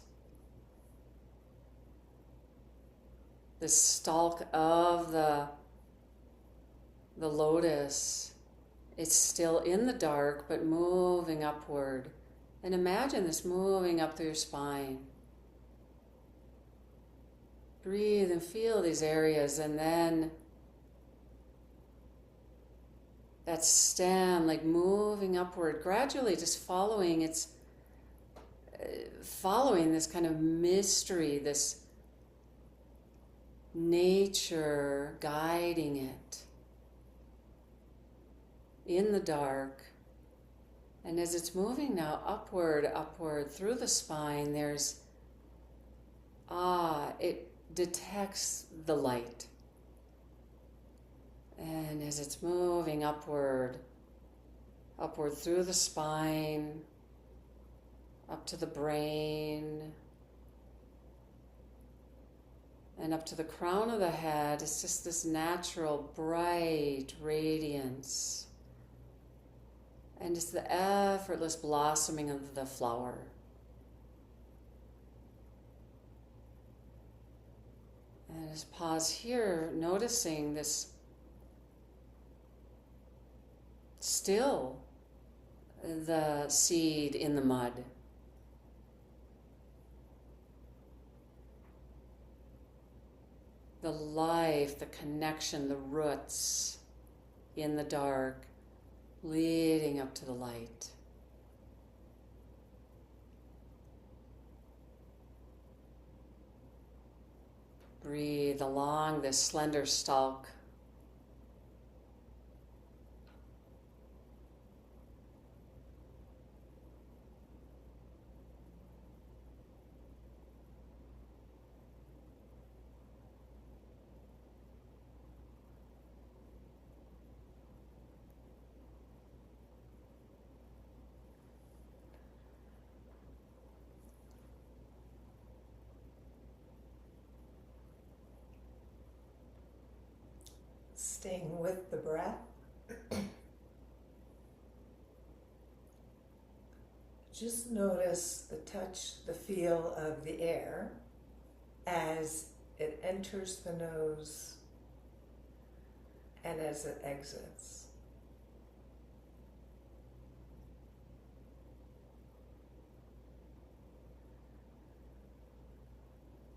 the stalk of the lotus. It's still in the dark, but moving upward. And imagine this moving up through your spine. Breathe and feel these areas, and then that stem like moving upward, gradually just following this kind of mystery, this nature guiding it in the dark. And as it's moving now upward through the spine, it detects the light. And as it's moving upward through the spine, up to the brain, and up to the crown of the head, it's just this natural, bright radiance. And it's the effortless blossoming of the flower. And just pause here, noticing this still, the seed in the mud. The life, the connection, the roots in the dark, leading up to the light. Breathe along this slender stalk. Staying with the breath. Just notice the touch, the feel of the air as it enters the nose and as it exits.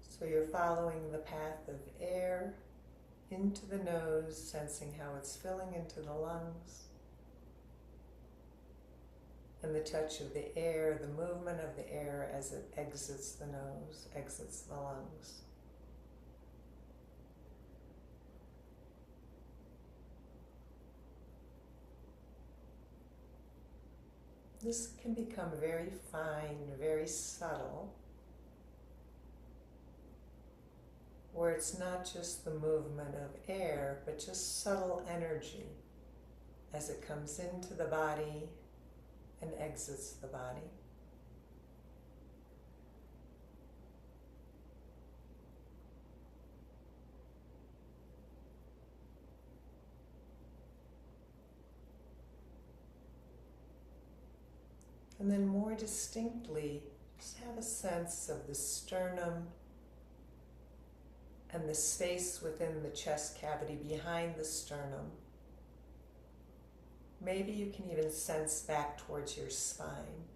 So you're following the path of air into the nose, sensing how it's filling into the lungs, and the touch of the air, the movement of the air as it exits the nose, exits the lungs. This can become very fine, very subtle, where it's not just the movement of air, but just subtle energy as it comes into the body and exits the body. And then more distinctly, just have a sense of the sternum and the space within the chest cavity behind the sternum. Maybe you can even sense back towards your spine,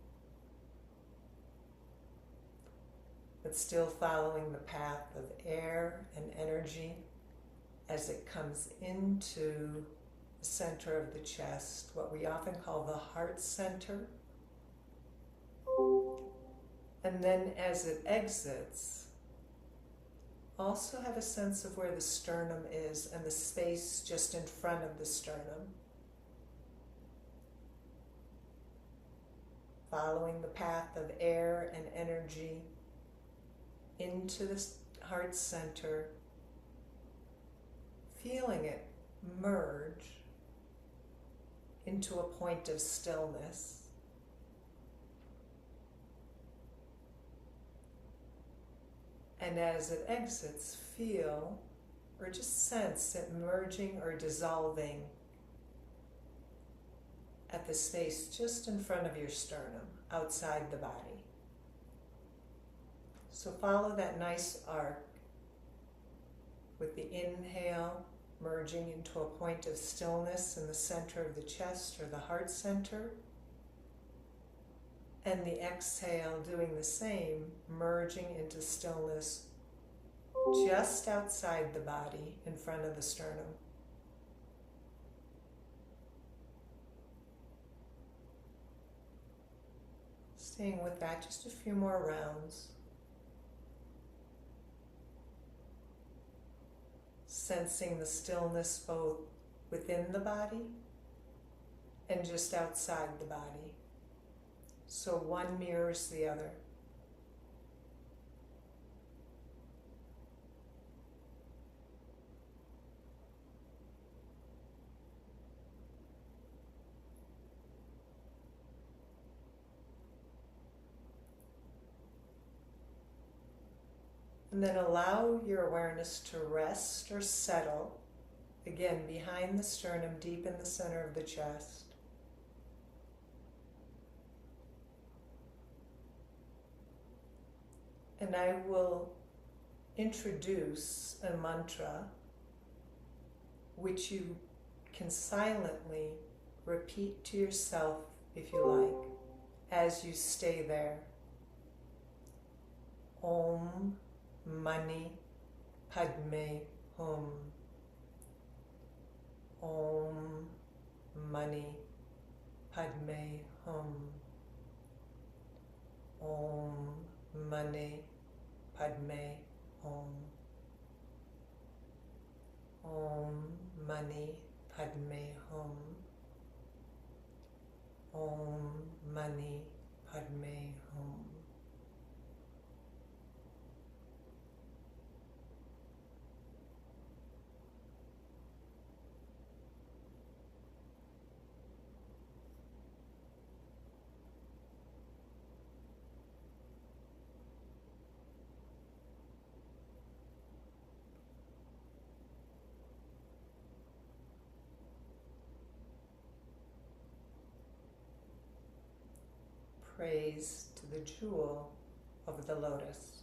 but still following the path of air and energy as it comes into the center of the chest, what we often call the heart center. And then as it exits, also have a sense of where the sternum is and the space just in front of the sternum. Following the path of air and energy into the heart center, feeling it merge into a point of stillness. And as it exits, feel or just sense it merging or dissolving at the space just in front of your sternum, outside the body. So follow that nice arc with the inhale merging into a point of stillness in the center of the chest or the heart center, and the exhale doing the same, merging into stillness just outside the body in front of the sternum. Staying with that just a few more rounds. Sensing the stillness both within the body and just outside the body. So one mirrors the other. And then allow your awareness to rest or settle, again, behind the sternum, deep in the center of the chest. And I will introduce a mantra which you can silently repeat to yourself, if you like, as you stay there. Om Mani Padme Hum. Om Mani Padme Hum. Om Mani Padme Hum. Om Mani Padme Hum. Om Mani Padme Hum. Praise to the jewel of the lotus.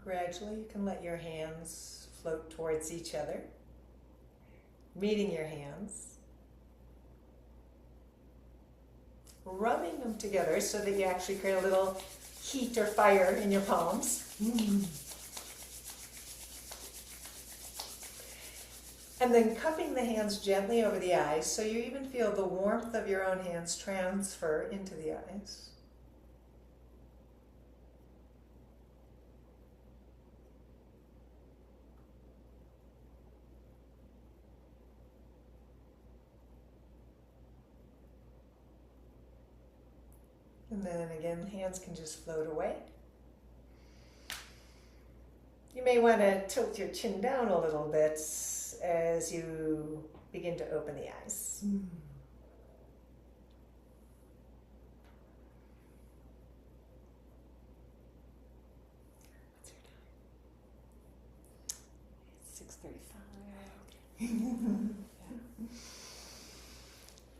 Gradually, you can let your hands float towards each other, meeting your hands, rubbing them together so that you actually create a little heat or fire in your palms. And then cupping the hands gently over the eyes so you even feel the warmth of your own hands transfer into the eyes. And then again, hands can just float away. You may want to tilt your chin down a little bit as you begin to open the eyes. What's your time? 6:35.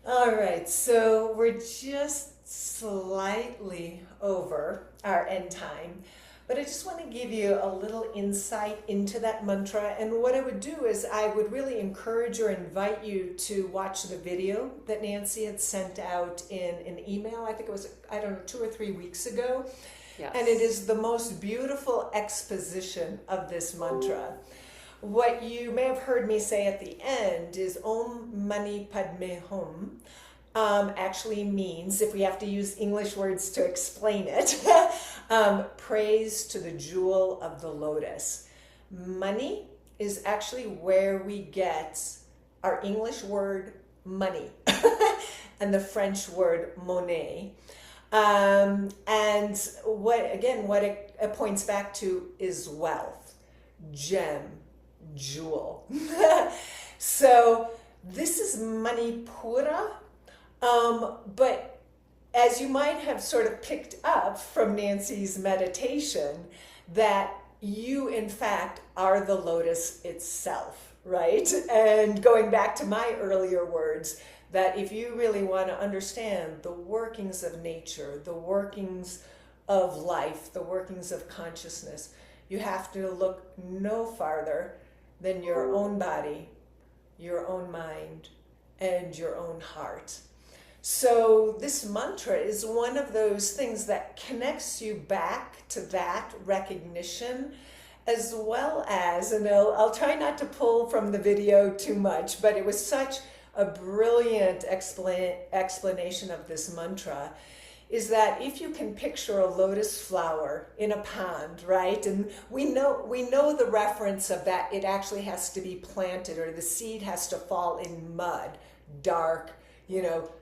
All right, so we're just slightly over our end time, but I just want to give you a little insight into that mantra. And what I would do is I would really encourage or invite you to watch the video that Nancy had sent out in an email. I think it was, 2 or 3 weeks ago. Yes. And it is the most beautiful exposition of this mantra. What you may have heard me say at the end is Om Mani Padme Hum. actually means, if we have to use English words to explain it, praise to the jewel of the lotus. Money is actually where we get our English word money and the French word monnaie. And what it points back to is wealth, gem, jewel. So this is money pura, but as you might have sort of picked up from Nancy's meditation, that you in fact are the lotus itself, right? And going back to my earlier words, that if you really want to understand the workings of nature, the workings of life, the workings of consciousness, you have to look no farther than your own body, your own mind, and your own heart. So this mantra is one of those things that connects you back to that recognition, as well as, and I'll try not to pull from the video too much, but it was such a brilliant explanation of this mantra, is that if you can picture a lotus flower in a pond, right? And we know the reference of that. It actually has to be planted, or the seed has to fall in mud, dark,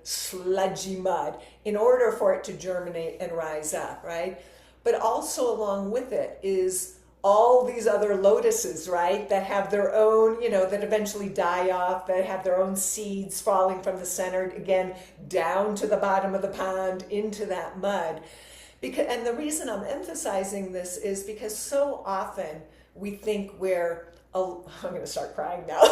sludgy mud, in order for it to germinate and rise up, right? But also along with it is all these other lotuses, right, that have their own, that eventually die off, that have their own seeds falling from the center, again, down to the bottom of the pond, into that mud. And the reason I'm emphasizing this is because so often we think I'm going to start crying now,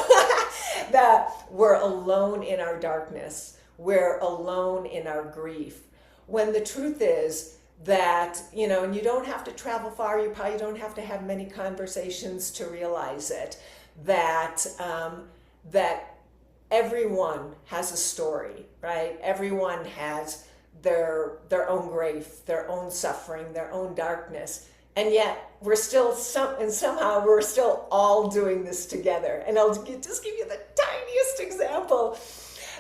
that we're alone in our darkness, we're alone in our grief, when the truth is that, and you don't have to travel far, you probably don't have to have many conversations to realize it, that that everyone has a story, right? Everyone has their own grief, their own suffering, their own darkness, and yet we're still somehow we're still all doing this together. And I'll just give you the tiniest example.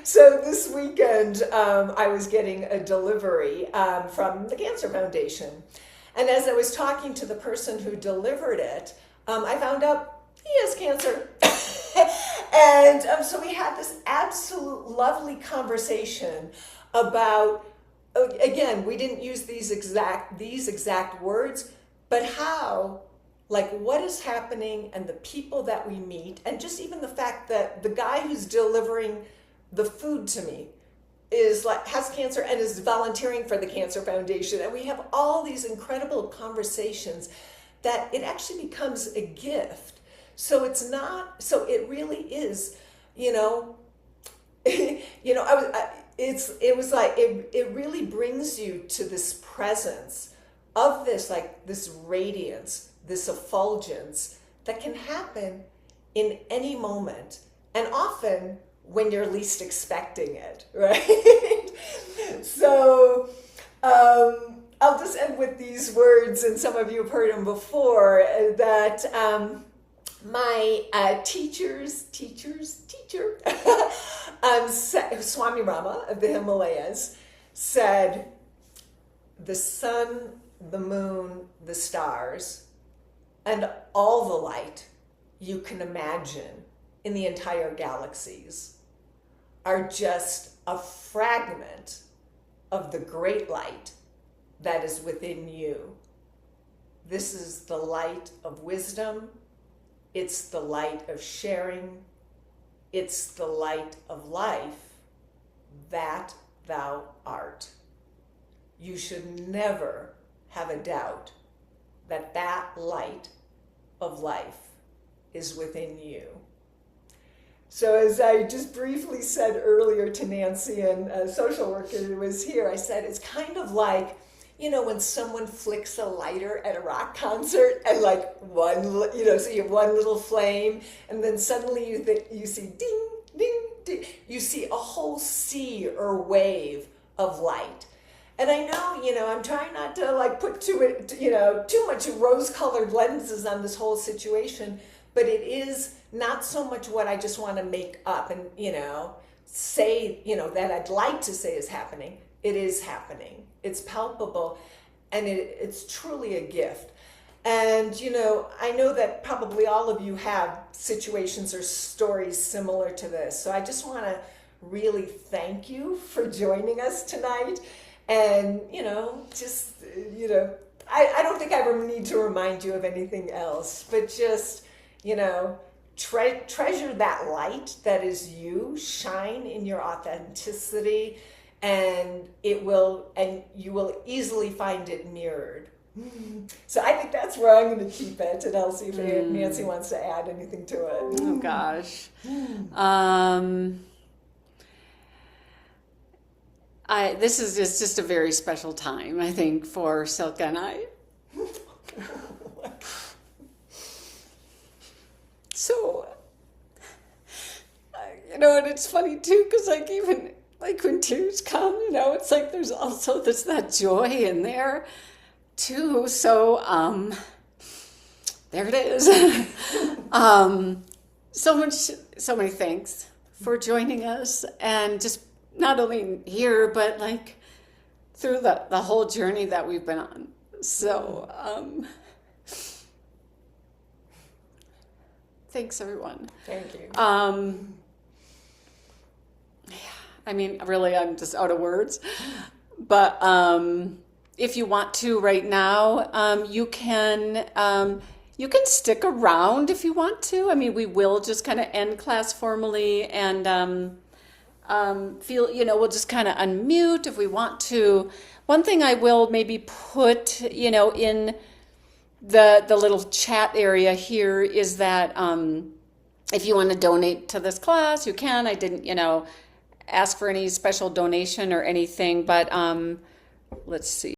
So this weekend, I was getting a delivery from the Cancer Foundation. And as I was talking to the person who delivered it, I found out he has cancer. And so we had this absolute lovely conversation about, again, we didn't use these exact words, but how, what is happening, and the people that we meet, and just even the fact that the guy who's delivering the food to me has cancer and is volunteering for the Cancer Foundation. And we have all these incredible conversations that it actually becomes a gift. So it really is, it really brings you to this presence of this radiance, this effulgence that can happen in any moment, and often when you're least expecting it, right? So I'll just end with these words, and some of you have heard them before, that my teacher, Swami Rama of the Himalayas, said, the sun, the moon, the stars, and all the light you can imagine in the entire galaxies are just a fragment of the great light that is within you. This is the light of wisdom. It's the light of sharing. It's the light of life that thou art. You should never have a doubt that that light of life is within you. So as I just briefly said earlier to Nancy, and a social worker who was here, I said, it's kind of like, when someone flicks a lighter at a rock concert, and so you have one little flame, and then suddenly you see ding, ding, ding, you see a whole sea or wave of light. And I know, I'm trying not to put too much rose-colored lenses on this whole situation, but it is not so much what I just want to make up. And, say, that I'd like to say is happening, it is happening. It's palpable, and it's truly a gift. And, I know that probably all of you have situations or stories similar to this. So I just want to really thank you for joining us tonight. And, I don't think I ever need to remind you of anything else, but just, treasure that light that is you, shine in your authenticity, and you will easily find it mirrored. So I think that's where I'm going to keep it, and I'll see if Nancy wants to add anything to it. Oh gosh. This is just a very special time, I think, for Silke and I. So, and it's funny too, because even when tears come, it's like there's also that joy in there too. So, there it is. So many thanks for joining us, and just not only here, but through the whole journey that we've been on. So, thanks everyone. Thank you. Really, I'm just out of words. But if you want to right now, you can stick around if you want to. We will just kind of end class formally, and we'll just kind of unmute if we want to. One thing I will maybe put, in the little chat area here is that if you want to donate to this class, you can. I didn't, ask for any special donation or anything, but let's see.